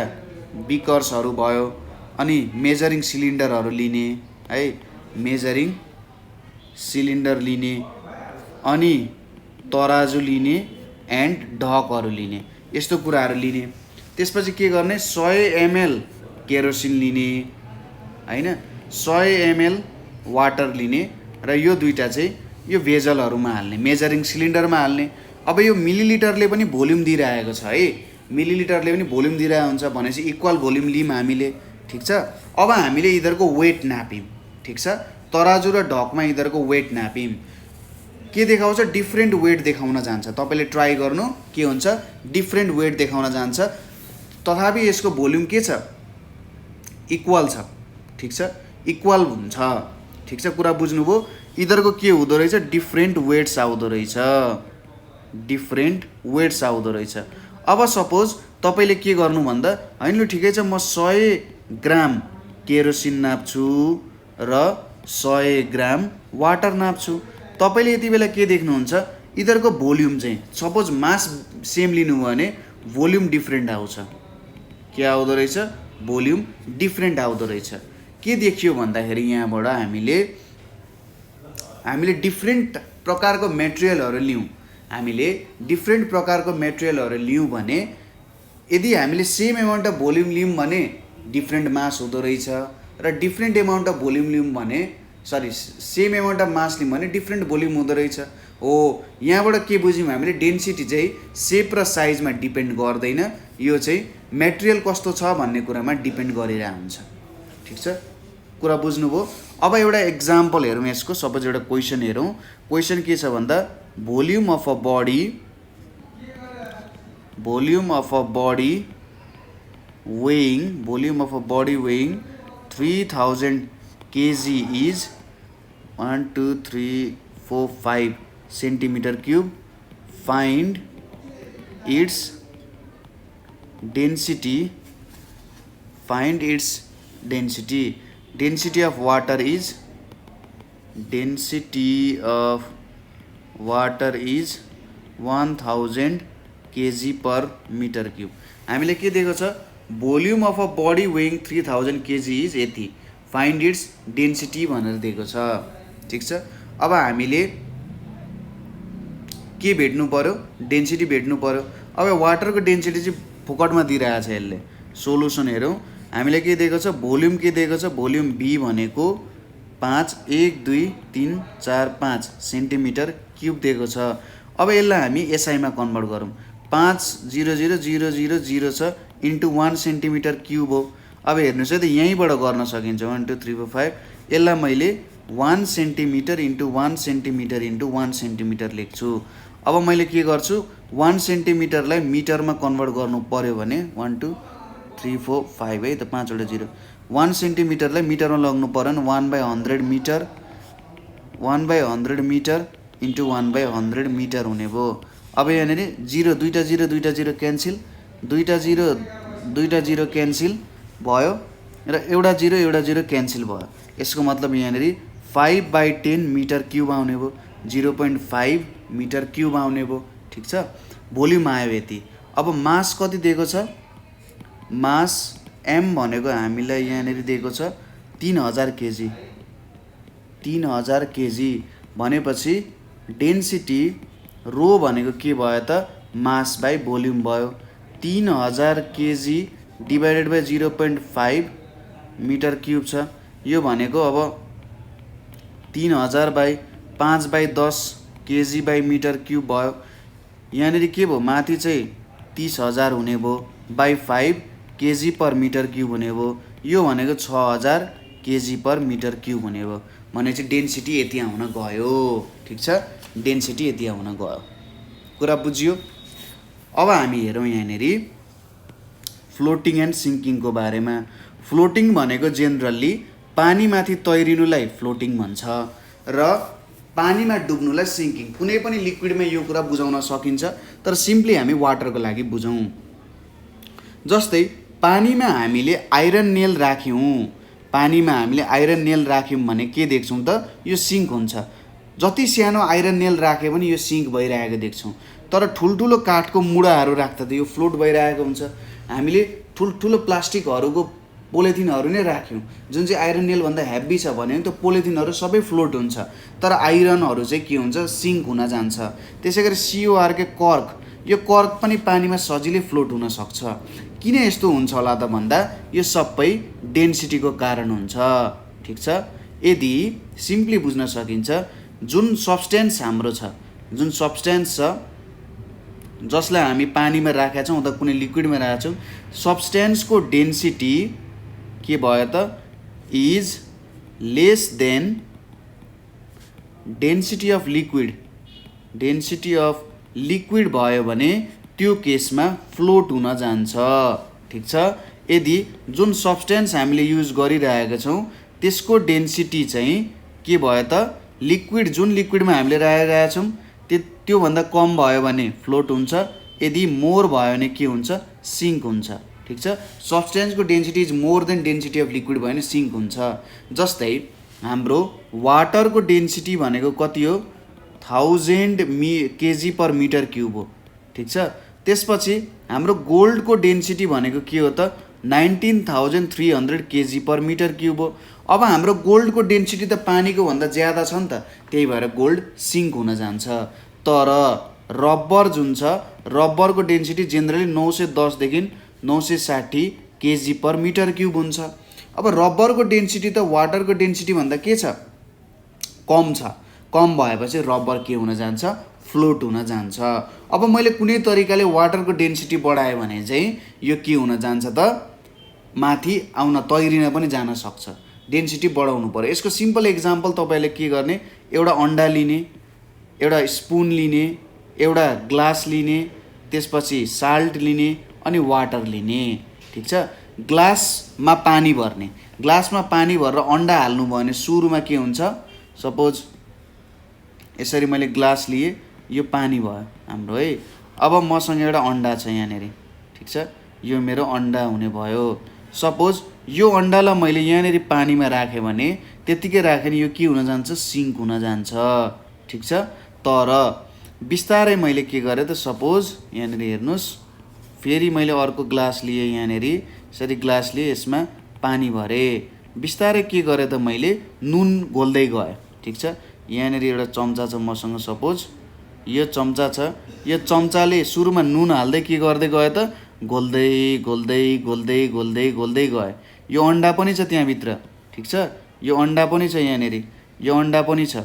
बिकर्सहरू भयो, अनि मेजरिङ सिलिन्डरहरू लिने है, मेजरिङ सिलिन्डर लिने, अनि तराजु लिने एन्ड ढकहरू लिने, यस्तो कुराहरू लिने। त्यसपछि के गर्ने, 100 ml केरोसिन लिने हैन, 100 ml वाटर लिने, र यो दुईवटा चाहिँ यो भेजलहरूमा हाल्ने, मेजरिङ सिलिन्डरमा हाल्ने। अब यो मिलिलिटरले पनि भोल्युम दिइरहेको छ है, मिलिलिटरले पनि भोल्युम दिइरहेको हुन्छ भनेपछि इक्वल भोल्युम लियौँ हामीले, ठिक छ। अब हामीले यिनीहरूको वेट नाप्यौँ, ठिक छ, तराजु र ढकमा यिनीहरूको वेट नाप्यौँ, के देखाउँछ, डिफ्रेन्ट वेट देखाउन जान्छ। तपाईँले ट्राई गर्नु, के हुन्छ, डिफ्रेन्ट वेट देखाउन जान्छ, तथापि यसको भोल्युम के छ, इक्वल छ, ठिक छ, इक्वल हुन्छ, ठिक छ। कुरा बुझ्नुभयो। यिनीहरूको के हुँदो रहेछ, डिफ्रेन्ट वेट्स आउँदो रहेछ, डिफ्रेन्ट वेट्स आउँदो रहेछ। अब सपोज तपाईँले के गर्नु भन्दा, हैन लु ठिकै छ, म 100 ग्राम केरोसिन नाप्छु र 100 ग्राम वाटर नाप्छु। तपाईँले यति बेला के देख्नुहुन्छ, यिनीहरूको भोल्युम चाहिँ, सपोज मास सेम लिनुभयो भने भोल्युम डिफ्रेन्ट आउँछ, के आउँदो रहेछ, भोल्युम डिफ्रेन्ट आउँदो रहेछ। के देखियो भन्दाखेरि यहाँबाट हामीले डिफ्रेन्ट प्रकारको मेटेरियलहरू लियौँ, हामीले डिफ्रेन्ट प्रकारको मेटेरियलहरू लियौँ भने, यदि हामीले सेम एमाउन्ट अफ भोल्युम लियौँ भने डिफ्रेन्ट मास हुँदो रहेछ, र डिफ्रेन्ट एमाउन्ट अफ भोल्युम लियौँ भने, सेम एमाउन्ट अफ मास लियौँ भने डिफ्रेन्ट भोल्युम हुँदो रहेछ। हो, यहाँबाट के बुझ्यौँ हामीले, डेन्सिटी चाहिँ सेप र साइजमा डिपेन्ड गर्दैन, यो चाहिँ मेटेरियल कस्तो छ भन्ने कुरामा डिपेन्ड गरिरहेको हुन्छ, ठिक छ। कुरा बुझ्नुभयो। अब एउटा एक्जाम्पल हेरौँ यसको, सपोज एउटा क्वेसन हेरौँ। क्वेसन के छ भन्दा, volume of a body weighing 3000 kg is 1 2 3 4 5 centimeter cube. Find its density. Density of water is 1000 kg per metre cube. हामीले के दिएको छ, volume of a body weighing 3000 kg is यति, फाइन्ड इट्स डेन्सिटी भनेर दिएको छ। ठिक छ, अब हामीले के भेट्नु पर्यो, डेन्सिटी भेट्नु पर्यो। अब वाटरको डेन्सिटी चाहिँ फोकटमा दिइरहेछ यसले। सोलुसन हेरौँ, हामीलाई के दिएको छ, भोल्युम के दिएको छ, भोल्युम बी भनेको 5 सेन्टिमिटर क्युब दिएको छ। अब यसलाई हामी एसआईमा कन्भर्ट गरौँ, 5,0,0,0,0 छ इन्टु 1 सेन्टिमिटर क्युब हो। अब हेर्नुहोस् है त, यहीँबाट गर्न सकिन्छ, 1 2 3 4 5। यसलाई मैले 1 centimetre into 1 centimetre into 1 centimetre लेख्छु। अब मैले के गर्छु, 1 सेन्टिमिटरलाई मिटरमा कन्भर्ट गर्नु पर्यो भने 1 2 3 4 5 है त, 5वटा 0। 1 सेन्टिमिटरलाई मिटरमा लग्नु पर्यो भने 1/100 मिटर, 1/100 मिटर इन्टु 1/100 मिटर हुने भयो। अब यहाँनिर 0 दुईवटा 0 क्यान्सिल, दुईवटा 0 क्यान्सिल भयो र एउटा 0 क्यान्सिल भयो। यसको मतलब यहाँनिर 5/10 मिटर क्युब आउने भयो, 0.5 मिटर क्युब आउने भयो। ठिक छ, भोल्युम आयो यति। अब मास कति दिएको छ, मास एम भनेको हामीलाई यहाँनिर दिएको छ 3000 केजी, 3000 केजी भनेपछि डेन्सिटी रो भनेको के भयो त, मास बाई भोल्युम भयो। 3000 KG divided by 0.5 metre cube छ। यो भनेको अब 3000 by 5/10 KG by metre cube भयो। यहाँनिर के भयो, माथि चाहिँ 30,000 हुने भयो, by 5 KG per metre cube हुने भयो। यो भनेको 6000 केजी पर मिटर क्युब हुने भयो। भनेपछि डेन्सिटी यति आउन गयो। ठिक छ, डेन्सिटी यति आउन गयो। कुरा बुझियो। अब हामी हेरौँ यहाँनिर फ्लोटिङ एन्ड सिङ्किङको बारेमा। फ्लोटिङ भनेको जेनरली पानीमाथि तैरिनुलाई फ्लोटिङ भन्छ र पानीमा डुब्नुलाई सिङ्किङ। कुनै पनि लिक्विडमा यो कुरा बुझाउन सकिन्छ, तर सिम्पली हामी वाटरको लागि बुझौँ। जस्तै पानीमा हामीले आइरन नेल राख्यौँ, पानीमा हामीले आइरन नेल राख्यौँ भने के देख्छौँ त, यो सिङ्क हुन्छ। जति सानो आइरन नेल राख्यो भने यो सिङ्क भइरहेको देख्छौँ। तर ठुल्ठुलो काठको मुढाहरू राख्दा त यो फ्लोट भइरहेको हुन्छ। हामीले ठुल्ठुलो प्लास्टिकहरूको पोलिथिनहरू नै राख्यौँ, जुन चाहिँ आइरन नेलभन्दा हेभी छ भने त्यो पोलिथिनहरू सबै फ्लोट हुन्छ, तर आइरनहरू चाहिँ के हुन्छ, सिङ्क हुन जान्छ। त्यसै गरी CORको कर्क, यो कर्क पनि पानीमा सजिलै फ्लोट हुन सक्छ। किन यस्तो हुन्छ होला त भन्दा यो सबै डेन्सिटीको कारण हुन्छ। ठिक छ, यदि सिम्पली बुझ्न सकिन्छ, जुन सब्सटेन्स हाम्रो छ, जुन सब्सटेन्स छ जसलाई हामी पानीमा राखेका छौँ अथवा कुनै लिक्विडमा राखेका छौँ, सब्सटेन्सको डेन्सिटी के भयो त, is less than density of liquid. Density of liquid भयो भने त्यो केसमा फ्लोट हुन जान्छ। ठिक छ, यदि जुन सब्सटेन्स हामीले युज गरिरहेका छौँ त्यसको डेन्सिटी चाहिँ के भयो त, लिक्विड जुन लिक्विडमा हामीले राखेका छौँ त्योभन्दा कम भयो भने फ्लोट हुन्छ, यदि मोर भयो भने के हुन्छ, सिङ्क हुन्छ। ठिक छ, सब्सटेन्सको density is more than density of liquid भयो भने सिङ्क हुन्छ। जस्तै हाम्रो वाटरको डेन्सिटी भनेको कति हो, 1000 केजी पर मिटर क्युब हो। ठिक छ, त्यसपछि हाम्रो गोल्डको डेन्सिटी भनेको के हो त, 19,300 केजी पर मिटर क्युब हो। अब हाम्रो गोल्डको डेन्सिटी त पानीको भन्दा ज्यादा छ नि त, त्यही भएर गोल्ड सिङ्क हुन जान्छ। तर रबर जुन छ, रबरको डेन्सिटी जेनरली 910 देखि 960 केजी पर मिटर क्युब हुन्छ। अब रबरको डेन्सिटी त वाटरको डेन्सिटी भन्दा के छ, कम छ। कम भएपछि रबर के हुन जान्छ, फ्लोट हुन जान्छ। अब मैले कुनै तरिकाले वाटरको डेन्सिटी बढाएँ भने चाहिँ यो के हुन जान्छ त, माथि आउन तैरिन पनि जान सक्छ। डेन्सिटी बढाउनु पर्यो। यसको सिम्पल एक्जाम्पल तपाईँले के गर्ने, एउटा अन्डा लिने, एउटा स्पुन लिने, एउटा ग्लास लिने, त्यसपछि साल्ट लिने अनि वाटर लिने। ठिक छ, ग्लासमा पानी भर्ने, ग्लासमा पानी भरेर अन्डा हाल्नुभयो भने सुरुमा के हुन्छ, सपोज यसरी मैले ग्लास लिएँ, यो पानी भयो हाम्रो है। अब मसँग एउटा अन्डा छ यहाँनिर। ठिक छ, यो मेरो अन्डा हुने भयो। सपोज यो अन्डालाई मैले यहाँनिर पानीमा राखेँ भने त्यत्तिकै राखेँ भने यो के हुन जान्छ, सिङ्क हुन जान्छ, ठिक छ। तर बिस्तारै मैले के गरेँ त, सपोज यहाँनिर हेर्नुहोस्, फेरि मैले अर्को ग्लास लिएँ, यहाँनिर यसरी ग्लास लिएँ, यसमा पानी भरेँ, बिस्तारै के गरेँ त मैले नुन घोल्दै गएँ, ठिक छ। यहाँनिर एउटा चम्चा छ मसँग, सपोज यो चम्चा छ, यो चम्चाले सुरुमा नुन हाल्दै के गर्दै गयो त, घोल्दै घोल्दै घोल्दै घोल्दै घोल्दै गएँ। यो अन्डा पनि छ त्यहाँभित्र, ठिक छ, यो अन्डा पनि छ यहाँनिर, यो अन्डा पनि छ।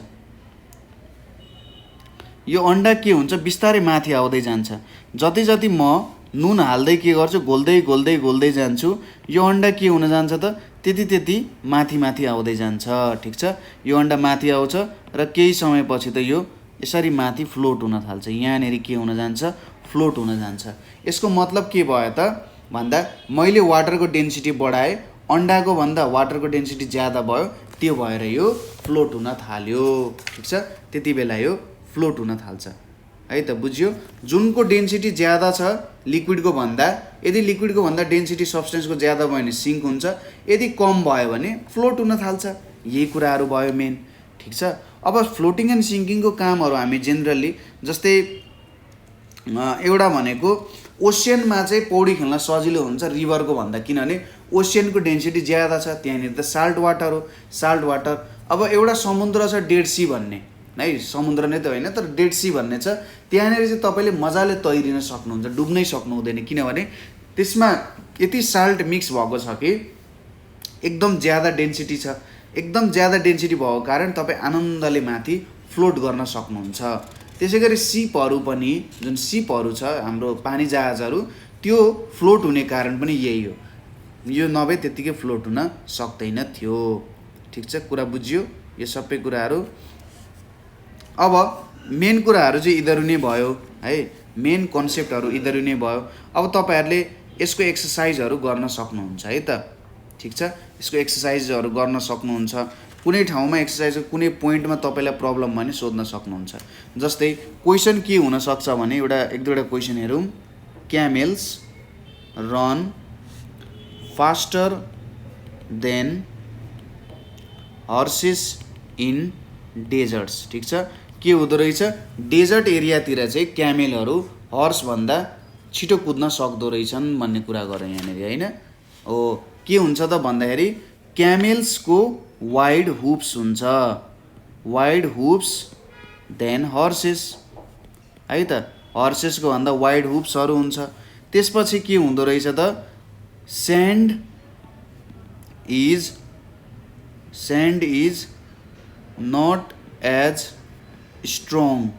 यो अन्डा के हुन्छ, बिस्तारै माथि आउँदै जान्छ। जति जति म नुन हाल्दै के गर्छु, घोल्दै घोल्दै घोल्दै जान्छु, यो अन्डा के हुन जान्छ त, त्यति त्यति माथि माथि आउँदै जान्छ, ठिक छ। यो अन्डा माथि आउँछ र केही समयपछि त यो यसरी माथि फ्लोट हुन थाल्छ, यहाँनिर के हुन जान्छ, फ्लोट हुन जान्छ। यसको मतलब के भयो त भन्दा मैले वाटरको डेन्सिटी बढाएँ, अन्डाको भन्दा वाटरको डेन्सिटी ज्यादा भयो, त्यो भएर यो फ्लोट हुन थाल्यो, ठिक छ। त्यति बेला यो फ्लोट हुन थाल्छ है त, बुझ्यो। जुनको डेन्सिटी ज्यादा छ लिक्विडको भन्दा, यदि लिक्विडको भन्दा डेन्सिटी सब्सटेन्सको ज्यादा भयो भने सिङ्क हुन्छ, यदि कम भयो भने फ्लोट हुन थाल्छ। यही कुराहरू भयो मेन, ठिक छ। अब फ्लोटिङ एन्ड सिङ्किङको कामहरू हामी जेनरली, जस्तै एउटा भनेको ओसियनमा चाहिँ पौडी खेल्न सजिलो हुन्छ रिभरको भन्दा, किनभने ओसियनको डेन्सिटी ज्यादा छ, त्यहाँनिर त साल्ट वाटर हो, साल्ट वाटर। अब एउटा समुद्र छ डेड सी भन्ने है, समुद्र नै त होइन तर डेड सी भन्ने छ, त्यहाँनिर चाहिँ तपाईँले मजाले तैरिन सक्नुहुन्छ, डुब्नै सक्नु हुँदैन, किनभने त्यसमा यति साल्ट मिक्स भएको छ कि एकदम ज्यादा डेन्सिटी छ, एकदम ज्यादा डेन्सिटी भएको कारण तपाईँ आनन्दले माथि फ्लोट गर्न सक्नुहुन्छ। त्यसै गरी सिपहरू पनि, जुन सिपहरू छ हाम्रो पानी जहाजहरू, त्यो फ्लोट हुने कारण पनि यही हो, यो नभए त्यत्तिकै फ्लोट हुन सक्दैन थियो, ठिक छ। कुरा बुझ्यो यो सबै कुराहरू। अब मेन कुराहरू चाहिँ यिनीहरू नै भयो है, मेन कन्सेप्टहरू यिनीहरू नै भयो। अब तपाईँहरूले यसको एक्सर्साइजहरू गर्न सक्नुहुन्छ है त, ठिक छ। यसको एक्सर्साइजहरू गर्न सक्नुहुन्छ, कुनै ठाउँमा एक्सर्साइजको कुनै पोइन्टमा तपाईँलाई प्रब्लम भयो भने सोध्न सक्नुहुन्छ। जस्तै क्वेसन के हुनसक्छ भने, एक दुईवटा क्वेसन हेरौँ। Camels run faster than horses in deserts, ठिक छ। के हुँदो रहेछ, डेजर्ट एरियातिर चाहिँ क्यामेलहरू हर्सभन्दा छिटो कुद्न सक्दो रहेछन् भन्ने कुरा गरेँ यहाँनिर होइन। हो के हुन्छ त भन्दाखेरि क्यामेल्सको वाइड हुप्स हुन्छ, वाइड हुप्स देन हर्सेस है त, हर्सेसको भन्दा वाइड हुप्सहरू हुन्छ। त्यसपछि के हुँदो रहेछ त, sand is not as strong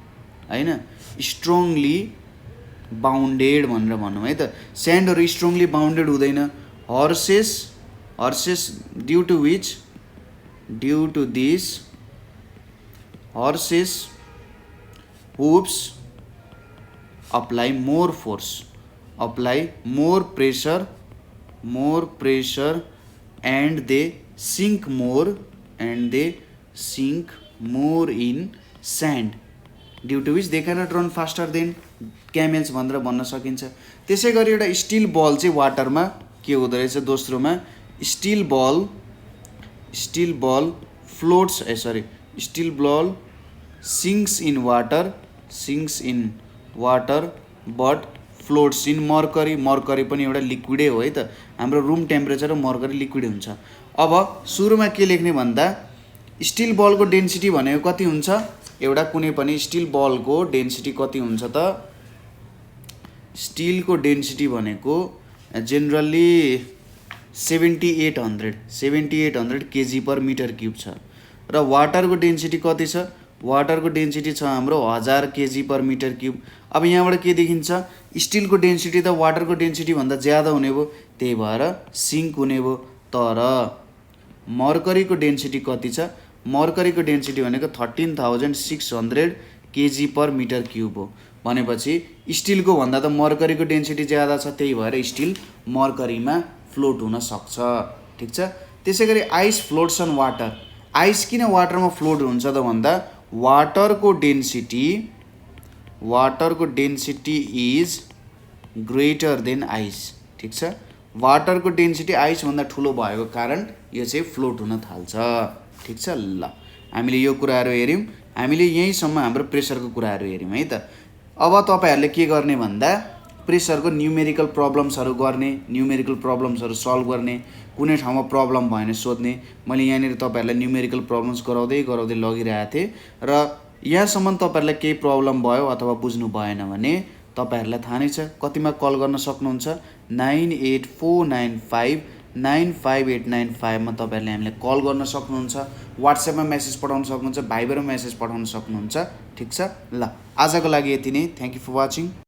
होइन, स्ट्रङली बााउन्डेड भनेर भनौँ है त। स्यान्डहरू स्ट्रङली बााउन्डेड हुँदैन। Horses due to this horses hoofs apply more force, apply more pressure and they sink more in sand, due to which they cannot run faster than camels भनेर भन्न सकिन्छ। त्यसै गरी एउटा स्टिल बल चाहिँ वाटरमा के हुँदो रहेछ, दोस्रोमा steel ball floats steel ball sinks in water but floats in mercury. Mercury पनि एउटा लिक्विडै हो है त, हाम्रो रुम टेम्परेचर मर्करी लिक्विड हुन्छ। अब सुरुमा के लेख्ने भन्दा, स्टिल बलको डेन्सिटी भनेको कति हुन्छ, एउटा कुनै पनि स्टिल बलको डेन्सिटी कति हुन्छ त, स्टिलको डेन्सिटी भनेको जेनरली 7800 kg/m³ छ, र वाटरको डेन्सिटी कति छ, वाटरको डेन्सिटी छ हाम्रो 1000 kg/m³। अब यहाँबाट के देखिन्छ, स्टिलको डेन्सिटी त वाटरको डेन्सिटी भन्दा ज्यादा हुने भयो, त्यही भएर सिङ्क हुने भयो। तर मर्करीको डेन्सिटी कति छ, मर्करीको डेन्सिटी भनेको 13600 kg/m³ हो, भनेपछि स्टिलको भन्दा त मर्करीको डेन्सिटी ज्यादा छ, त्यही भएर स्टिल मर्करीमा फ्लोट हुन सक्छ, ठिक छ। त्यसै गरी ice floats on water. Ice किन वाटरमा फ्लोट हुन्छ त भन्दा, वाटरको density is greater than ice, ठिक छ। वाटरको डेन्सिटी आइसभन्दा ठुलो भएको कारण यो चाहिँ फ्लोट हुन थाल्छ। ठिक छ। ल हामीले यो कुराहरू हेऱ्यौँ। हामीले यहीँसम्म हाम्रो प्रेसरको कुराहरू हेऱ्यौँ है त। अब तपाईँहरूले के गर्ने भन्दा प्रेसरको न्युमेरिकल प्रब्लम्सहरू गर्ने, न्युमेरिकल प्रब्लम्सहरू सल्भ गर्ने, कुनै ठाउँमा प्रब्लम भयो भने सोध्ने। मैले यहाँनिर तपाईँहरूलाई न्युमेरिकल प्रब्लम्स गराउँदै लगिरहेको थिएँ र यहाँसम्म तपाईँहरूलाई केही प्रब्लम भयो अथवा बुझ्नु भएन भने तपाईँहरूलाई थाहा नै छ कतिमा कल गर्न सक्नुहुन्छ, 9849595895 मा तपाईँहरूले हामीलाई कल गर्न सक्नुहुन्छ, वाट्सएपमा मेसेज पठाउन सक्नुहुन्छ, भाइबरमा मेसेज पठाउन सक्नुहुन्छ। ठिक छ। ल आजको लागि यति नै। Thank you for watching.